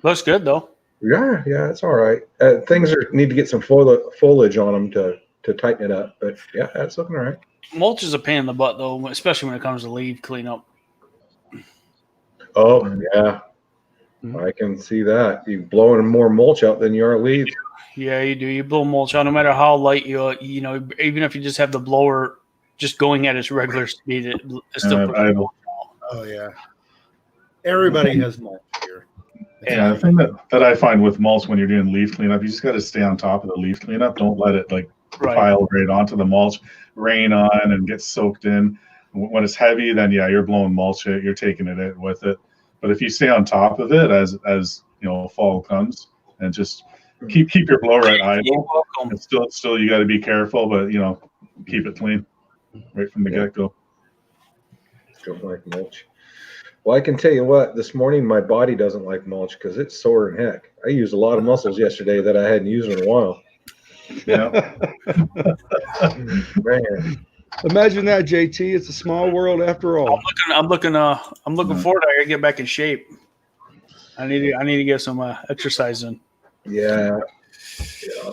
Looks good though. Yeah, it's all right. Things need to get some foliage on them to tighten it up, but yeah, it's looking all right. Mulch is a pain in the butt though, especially when it comes to leaf cleanup. Oh yeah, I can see that. You're blowing more mulch out than you are leaves. Yeah, you do. You blow mulch out no matter how light even if you just have the blower just going at its regular speed, it still pushes mulch out. Oh yeah. Everybody has mulch here. Yeah, the thing that I find with mulch when you're doing leaf cleanup, you just got to stay on top of the leaf cleanup. Don't let it pile right onto the mulch, rain on and get soaked in. When it's heavy, then yeah, you're blowing mulch, you're taking it in with it. But if you stay on top of it as fall comes, and just keep your blower at idle, and still you got to be careful, but keep it clean right from the get-go. Don't like mulch. Well, I can tell you what, this morning my body doesn't like mulch because it's sore in heck. I used a lot of muscles yesterday that I hadn't used in a while. Yeah. Man. Imagine that, JT. It's a small world after all. I'm looking forward to I get back in shape. I need to get some exercise in. Yeah.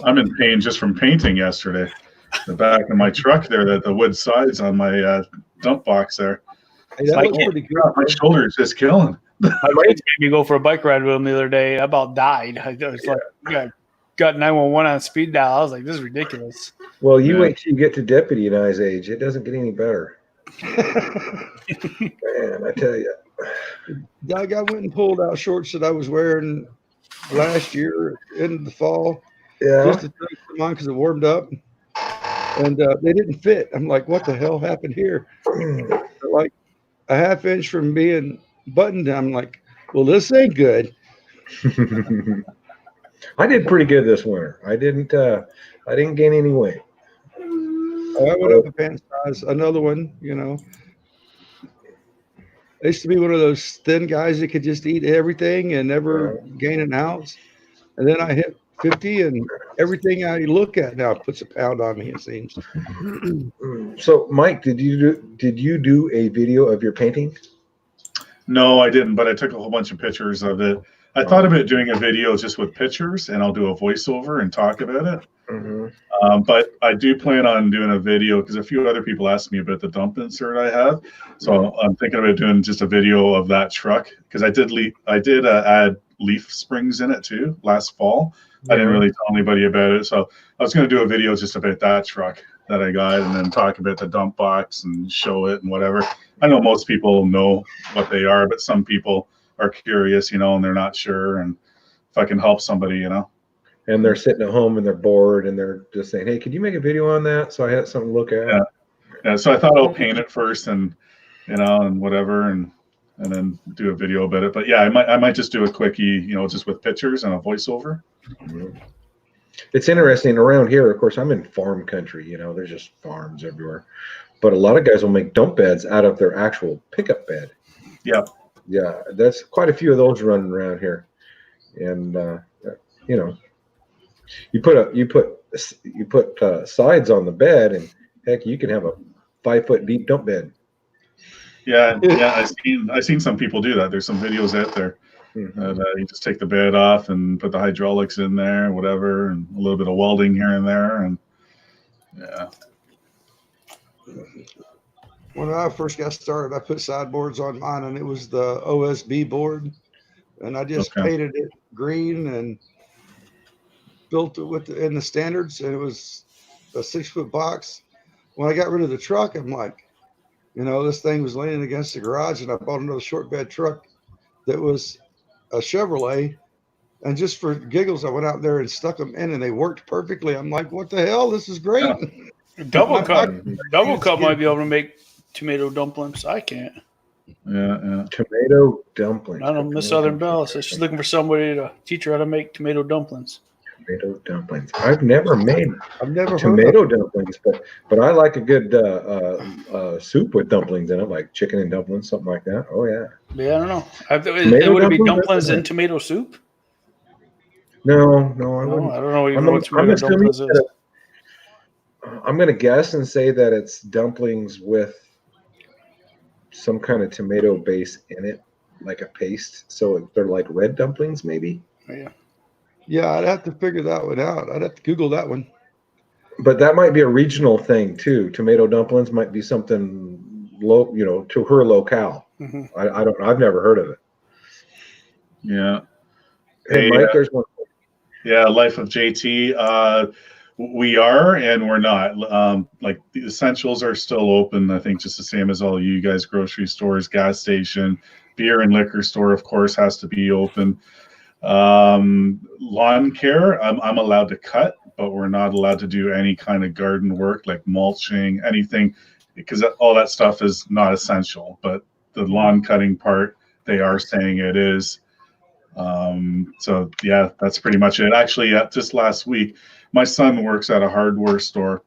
I'm in pain just from painting yesterday. The back of my truck there, the wood sides on my dump box there. Hey, that looks pretty good. My shoulder is just killing. My kids made me go for a bike ride with them the other day. I about died. I was got 911 on speed dial. I was like, this is ridiculous. Well, you wait till you get to Deputy and I's age. It doesn't get any better. Man, I tell you. Doug, I went and pulled out shorts that I was wearing last year in the fall. Yeah. Just to throw them on because it warmed up. And they didn't fit. I'm like, what the hell happened here? Like a half inch from being buttoned. I'm like, well, this ain't good. I did pretty good this winter. I didn't gain any weight. I went up a pant size, another one, I used to be one of those thin guys that could just eat everything and never gain an ounce. And then I hit 50 and everything I look at now puts a pound on me, it seems. So Mike, did you do a video of your painting? No, I didn't, but I took a whole bunch of pictures of it. I thought about doing a video just with pictures, and I'll do a voiceover and talk about it. Mm-hmm. But I do plan on doing a video because a few other people asked me about the dump insert I have. So I'm thinking about doing just a video of that truck because I did add leaf springs in it too last fall. I didn't really tell anybody about it. So I was going to do a video just about that truck that I got and then talk about the dump box and show it and whatever. I know most people know what they are, but some people are curious, and they're not sure. And if I can help somebody, And they're sitting at home and they're bored and they're just saying, hey, could you make a video on that? So I had something to look at. Yeah. So I thought I'll paint it first and, and whatever, and then do a video about it. But yeah, I might just do a quickie, just with pictures and a voiceover. Mm-hmm. It's interesting around here. Of course, I'm in farm country. You know, there's just farms everywhere. But a lot of guys will make dump beds out of their actual pickup bed. Yeah. Yeah, that's quite a few of those running around here. And you know, you put sides on the bed, and heck, you can have a 5-foot deep dump bed. Yeah, I've seen some people do that. There's some videos out there that you just take the bed off and put the hydraulics in there, whatever, and a little bit of welding here and there, and yeah. When I first got started, I put sideboards on mine, and it was the OSB board, and I just Okay. painted it green and built it in the standards, and it was a 6-foot box. When I got rid of the truck, I'm like, you know, this thing was leaning against the garage, and I bought another short bed truck that was a Chevrolet, and just for giggles, I went out there and stuck them in, and they worked perfectly. I'm like, what the hell? This is great. Yeah. Double cup might be able to make tomato dumplings. I can't. Yeah. Tomato dumplings. I don't know. Miss Southern Belle says she's looking for somebody to teach her how to make tomato dumplings. Tomato dumplings. I've never made I've never tomato dumplings, but I like a good soup with dumplings in it, like chicken and dumplings, something like that. Oh yeah. Yeah, I don't know. Tomato Would it be dumplings? dumplings in tomato soup? No, I No, wouldn't. I don't know even I'm what tomato assuming dumplings is. that I'm gonna guess and say that it's dumplings with some kind of tomato base in it, like a paste. So they're like red dumplings, maybe. Yeah. Yeah, I'd have to figure that one out. I'd have to Google that one. But that might be a regional thing too. Tomato dumplings might be something low, you know, to her locale. Mhm. I don't. I've never heard of it. Yeah. Hey, Hey, Mike, there's one. Yeah, Life of JT. We are and we're not. Like the essentials are still open. I think just the same as all you guys. Grocery stores, gas station, beer and liquor store, of course, has to be open. Lawn care, I'm allowed to cut, but we're not allowed to do any kind of garden work like mulching, anything, because all that stuff is not essential. But the lawn cutting part, they are saying it is. So yeah, that's pretty much it. Actually, just last week, my son works at a hardware store.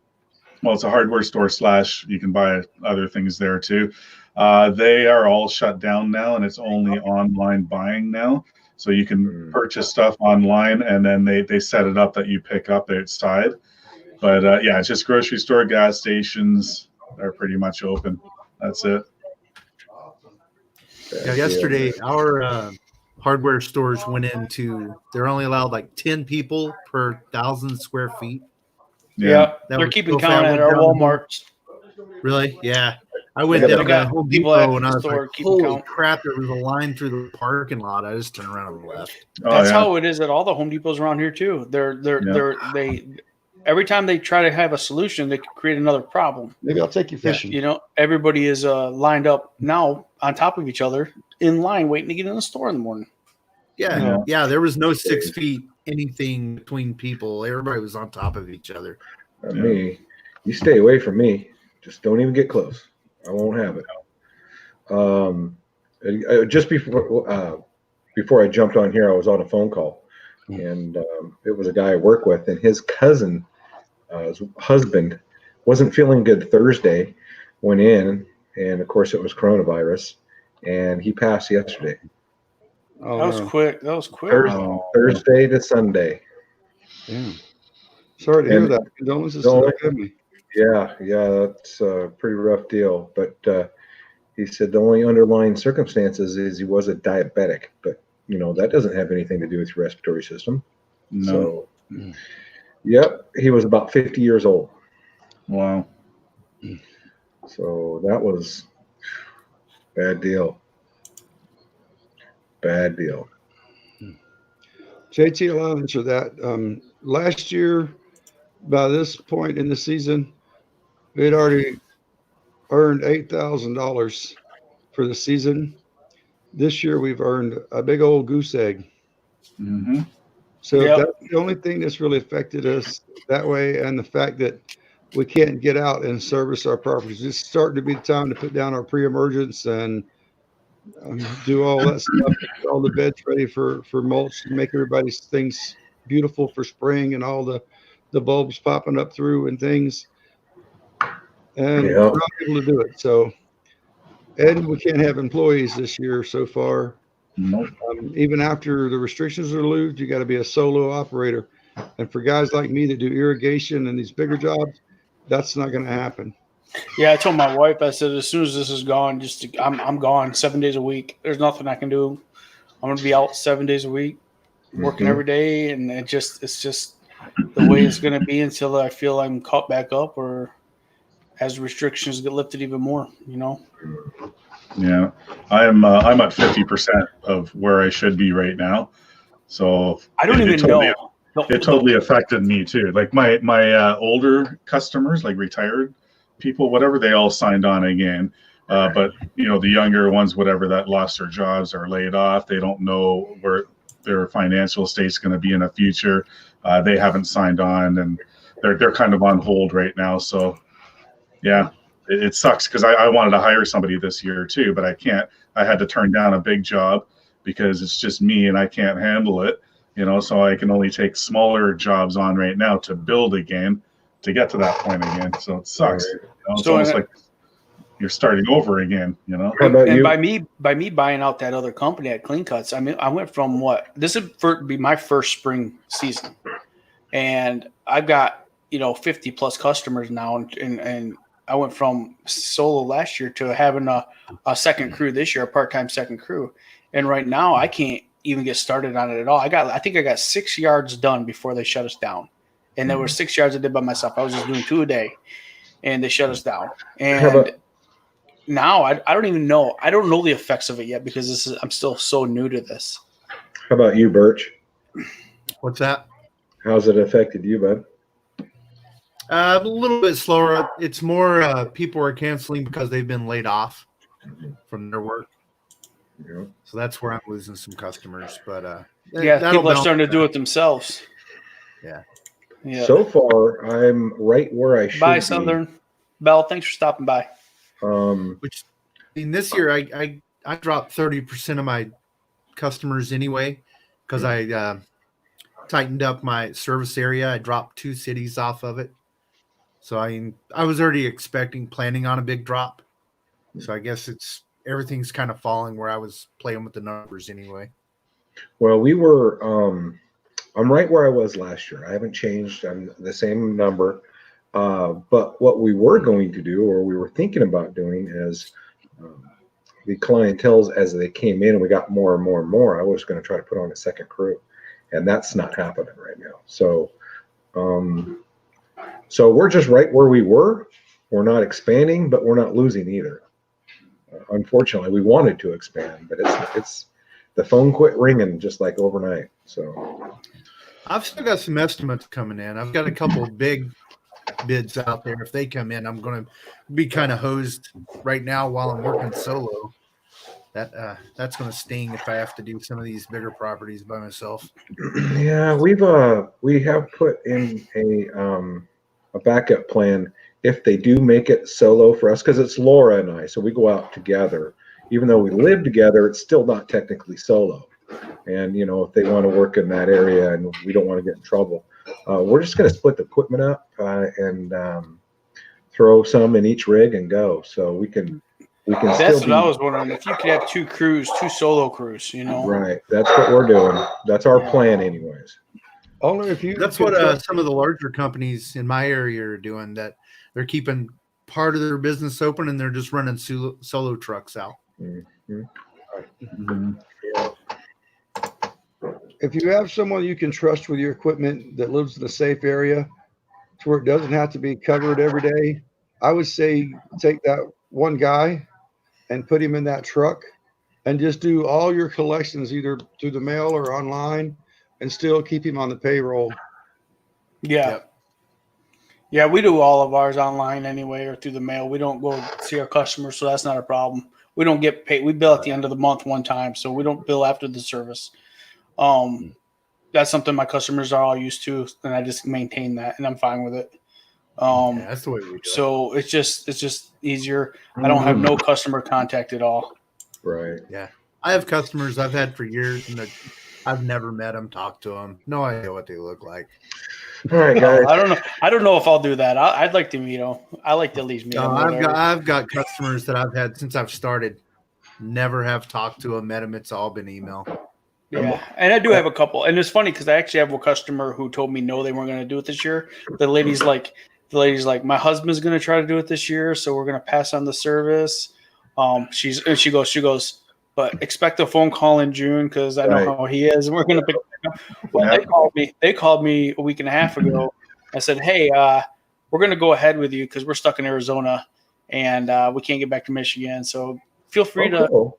Well, it's a hardware store / you can buy other things there too. They are all shut down now, and it's only online buying now. So you can purchase stuff online, and then they set it up that you pick up outside. But yeah, it's just grocery store, gas stations are pretty much open. That's it. Yeah, yesterday our hardware stores went into. They're only allowed like 10 people per 1,000 square feet. Yeah, That they're was keeping so count fat, at our went down to- Walmarts. Really? Yeah. I went Yeah, down they got to Home people at Depot and the I was store like, keeping holy count. crap, there was a line through the parking lot. I just turned around and left. Oh, That's yeah. how it is at all the Home Depots around here too. They every time they try to have a solution, they create another problem. Maybe I'll take you fishing. You know, everybody is lined up now on top of each other in line waiting to get in the store in the morning. Yeah. Yeah. There was no 6 feet anything between people. Everybody was on top of each other. Me, you stay away from me. Just don't even get close. I won't have it. Just before I jumped on here, I was on a phone call, and it was a guy I work with, and his cousin, his husband, wasn't feeling good Thursday. Went in, and of course it was coronavirus, and he passed yesterday. Oh, That was no. quick. That was quick. Thursday to Sunday. Yeah. Sorry to hear And- that. Condolences No, to the family. Yeah, that's a pretty rough deal. But he said the only underlying circumstances is he was a diabetic, but you know that doesn't have anything to do with your respiratory system. No. So, yep, he was about 50 years old. Wow. So that was bad deal. Bad deal. JT, I'll answer that. Last year, by this point in the season, we had already earned $8,000 for the season. This year, we've earned a big old goose egg. Mm-hmm. So Yep. that's the only thing that's really affected us that way, and the fact that we can't get out and service our properties. It's starting to be the time to put down our pre-emergence and do all that stuff, get all the beds ready for mulch, and make everybody's things beautiful for spring and all the bulbs popping up through and things. And Yeah. we're not able to do it. So, and we can't have employees this year so far. Nope. Even after the restrictions are loosed, you got to be a solo operator. And for guys like me that do irrigation and these bigger jobs, that's not going to happen. Yeah, I told my wife, I said, as soon as this is gone, I'm gone 7 days a week. There's nothing I can do. I'm going to be out 7 days a week, working every day. And it's just the way it's going to be until I feel I'm caught back up or as restrictions get lifted even more, you know? Yeah, I'm at 50% of where I should be right now. So I don't even totally, know. It totally affected me too. Like my older customers, like retired people, whatever, they all signed on again. But you know, the younger ones, whatever, that lost their jobs or laid off, they don't know where their financial state's going to be in the future. They haven't signed on, and they're kind of on hold right now. So yeah, it sucks because I wanted to hire somebody this year too, but I can't. I had to turn down a big job because it's just me and I can't handle it. You know, so I can only take smaller jobs on right now to build again, to get to that point again. So it sucks. You know, it's So almost like you're starting over again, you know? How about And you? by me buying out that other company at Clean Cuts, I mean, I went from this would be my first spring season, and I've got 50 plus customers now, and I went from solo last year to having a second crew this year, a part-time second crew, and right now I can't even get started on it at all. I think I got 6 yards done before they shut us down, and there were 6 yards I did by myself. I was just doing 2 a day, and they shut us down. And now I don't even know. I don't know the effects of it yet because I'm still so new to this. How about you, Birch? What's that? How's it affected you, bud? A little bit slower. It's more people are canceling because they've been laid off from their work. Yeah. So that's where I'm losing some customers. But Yeah, that'll people are bounce starting to do back. it themselves. Yeah. Yeah. So far, I'm right where I should Bye, be. Southern Bell. Thanks for stopping by. Which, I mean, this year I dropped 30% of my customers anyway because I tightened up my service area. I dropped 2 cities off of it. So I was already planning on a big drop. So I guess everything's kind of falling where I was playing with the numbers anyway. Well, we were. I'm right where I was last year. I haven't changed. I'm the same number. But what we were going to do, or we were thinking about doing, is the clientels as they came in, and we got more and more and more. I was going to try to put on a second crew, and that's not happening right now. So, so we're just right where we were. We're not expanding, but we're not losing either. Unfortunately, we wanted to expand, but it's the phone quit ringing just like overnight. So I've still got some estimates coming in. I've got a couple of big bids out there. If they come in, I'm going to be kind of hosed right now while I'm working solo. That's going to sting if I have to do some of these bigger properties by myself. yeah, we have put in a backup plan if they do make it solo for us, because it's Laura and I, so we go out together. Even though we live together, it's still not technically solo. And if they want to work in that area and we don't want to get in trouble, we're just going to split the equipment up and throw some in each rig and go. So we can. That's what I was wondering. If you could have 2 crews, 2 solo crews, Right. That's what we're doing. That's our plan, anyways. Only if you. That's what some of the larger companies in my area are doing. That they're keeping part of their business open and they're just running solo trucks out. Mm-hmm. If you have someone you can trust with your equipment that lives in a safe area to where it doesn't have to be covered every day, I would say take that one guy and put him in that truck and just do all your collections either through the mail or online and still keep him on the payroll. Yeah. Yep. Yeah, we do all of ours online anyway or through the mail. We don't go see our customers, so that's not a problem. We don't get paid. We bill at the end of the month one time, so we don't bill after the service. That's something my customers are all used to, and I just maintain that, and I'm fine with it. Yeah, that's the way we do it. So it's just easier. I don't have no customer contact at all. Right. Yeah, I have customers I've had for years, and I've never met them, talked to them. No idea what they look like. All right, Oh, guys. I don't know. I don't know if I'll do that. I'd like to meet them. I like to at least meet them. I've got customers that I've had since I've started. Never have talked to them, met them. It's all been email. Yeah, and I do have a couple, and it's funny because I actually have a customer who told me no, they weren't going to do it this year. The lady's like, my husband's going to try to do it this year, so we're going to pass on the service. She goes, but expect a phone call in June because I know Right. how he is, and we're going to pick it up. Well, Yeah. they called me a week and a half ago. I said, hey, we're going to go ahead with you because we're stuck in Arizona and we can't get back to Michigan. So feel free Cool.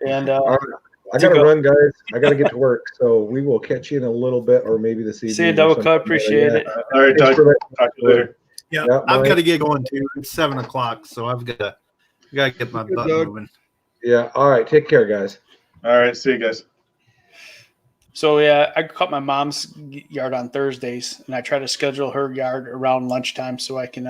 and All right. I to gotta go. run, guys. I gotta get to work, so we will catch you in a little bit, or maybe this evening. see you, or double something. cut. Appreciate Yeah. it. All right, Thanks Doug. for letting me Talk to you later. Yeah, Yeah, I've Mike. got to get going too. It's 7:00, so I've got to get my Good, butt Doug. moving. Yeah. All right. Take care, guys. All right, see you guys. So yeah, I cut my mom's yard on Thursdays, and I try to schedule her yard around lunchtime so I can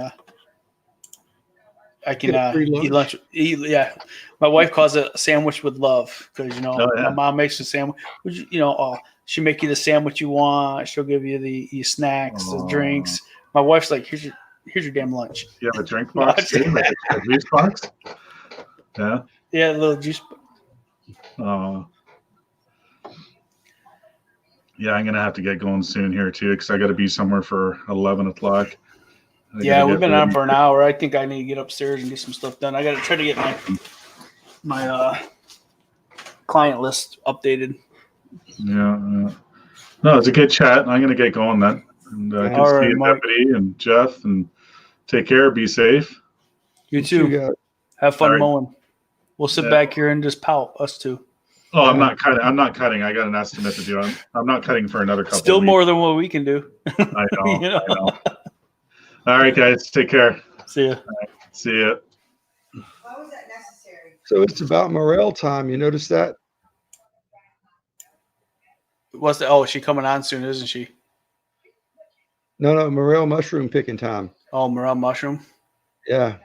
Get a free eat lunch. lunch. Yeah, my wife calls it a sandwich with love because Oh, yeah. my mom makes a sandwich. She make you the sandwich you want. She'll give you the snacks, the Oh. drinks. My wife's like, here's your damn lunch. You have a drink No, box too, like a juice box. Yeah. Yeah, a little juice. Yeah, I'm gonna have to get going soon here too, because I got to be somewhere for 11 o'clock. I Yeah, gotta we've get been on ready. for an hour. I think I need to get upstairs and get some stuff done. I got to try to get my client list updated. Yeah. No, it's a good chat. I'm gonna get going then. And good All to right, see you, Mike. Deputy and Jeff, and take care. Be safe. You too. You got Have fun All right. mowing. We'll sit Yeah. back here and just pout, us two. Oh, I'm not cutting. I'm not cutting. I got an estimate to do. I'm not cutting for another couple. Still of more than what we can do. weeks. I know. You know? I know. All right, guys. Take care. See ya. See you. Why was that necessary? so it's about morel time. You notice that? What's the? Oh, she coming on soon, isn't she? No, morel mushroom picking time. Oh, morel mushroom. Yeah.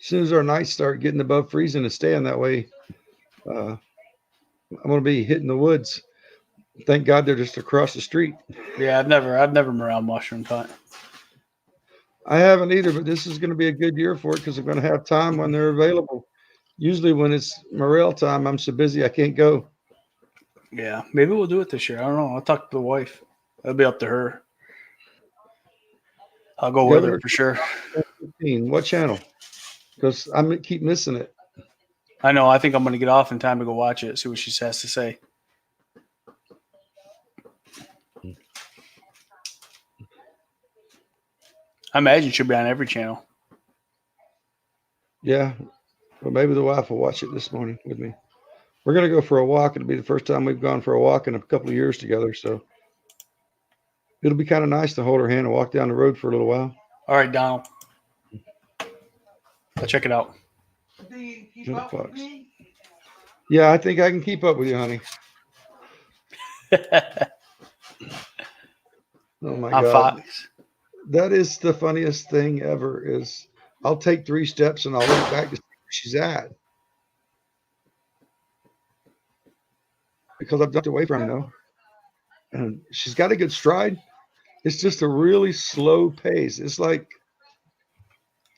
As soon as our nights start getting above freezing and staying that way, I'm gonna be hitting the woods. Thank God they're just across the street. Yeah, I've never morel mushroom hunt. I haven't either, but this is going to be a good year for it because I'm going to have time when they're available. Usually, when it's morel time, I'm so busy I can't go. Yeah, maybe we'll do it this year. I don't know. I'll talk to the wife. That'll be up to her. I'll go with her for sure. What channel? Because I keep missing it. I know. I think I'm going to get off in time to go watch it, see what she has to say. I imagine she'll be on every channel. Yeah, well, maybe the wife will watch it this morning with me. We're going to go for a walk. It'll be the first time we've gone for a walk in a couple of years together, so it'll be kind of nice to hold her hand and walk down the road for a little while. All right, Donald. I'll check it out. Do you keep Little up with fox. me? Yeah, I think I can keep up with you, honey. Oh my On God. Fox. That is the funniest thing ever is I'll take 3 steps and I'll look back to see where she's at. Because I've ducked away from her, you know. And she's got a good stride. It's just a really slow pace. It's like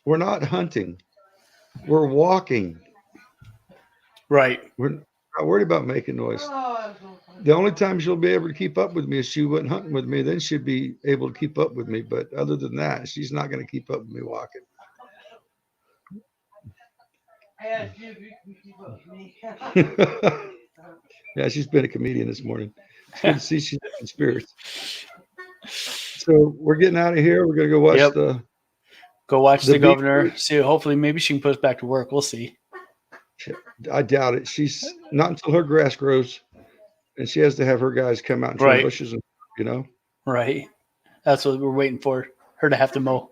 we're not hunting. We're walking. Right. We're not worried about making noise. Oh, that's so funny. The only time she'll be able to keep up with me is she went hunting with me. Then she'd be able to keep up with me. But other than that, she's not going to keep up with me walking. I asked you if you can keep up with me. Yeah, she's been a comedian this morning. It's good to see she's in spirits. So we're getting out of here. We're going to go watch Yep. the. Go watch The the governor. beef- See, hopefully, maybe she can put us back to work. We'll see. I doubt it. She's not until her grass grows, and she has to have her guys come out and trim Right. bushes, and you know. Right. That's what we're waiting for. Her to have to mow.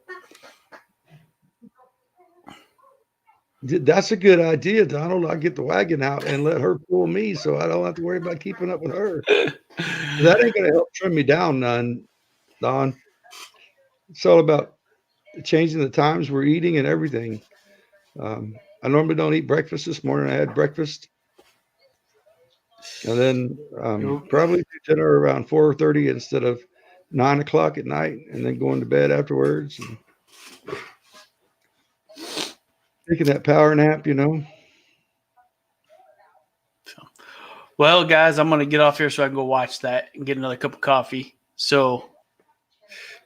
That's a good idea, Donald. I get the wagon out and let her pull me, so I don't have to worry about keeping up with her. That ain't going to help trim me down none, Don. It's all about changing the times we're eating and everything. I normally don't eat breakfast this morning. I had breakfast And then Yep. probably do dinner around 4:30 instead of 9 o'clock at night, and then going to bed afterwards and taking that power nap, you know. Well, guys, I'm going to get off here so I can go watch that and get another cup of coffee. So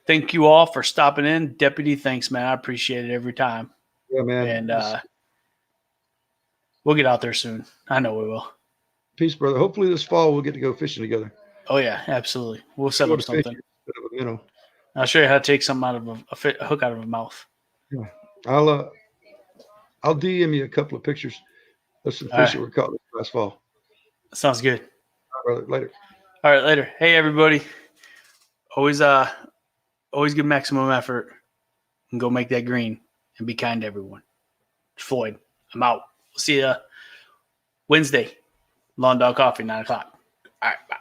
thank you all for stopping in. Deputy, thanks, man. I appreciate it every time. Yeah, man. And we'll get out there soon. I know we will. Peace, brother. Hopefully this fall we'll get to go fishing together. Oh, yeah, absolutely. We'll set Go up to fish something. instead of a minnow. I'll show you how to take something out of a hook out of a mouth. I'll DM you a couple of pictures of some All right. fish that were caught this last fall. Sounds good. All right, brother. Later. All right, later. Hey, everybody. Always give maximum effort and go make that green and be kind to everyone. It's Floyd. I'm out. We'll see you Wednesday. Lawn Dog Coffee, 9 o'clock. All right, bye.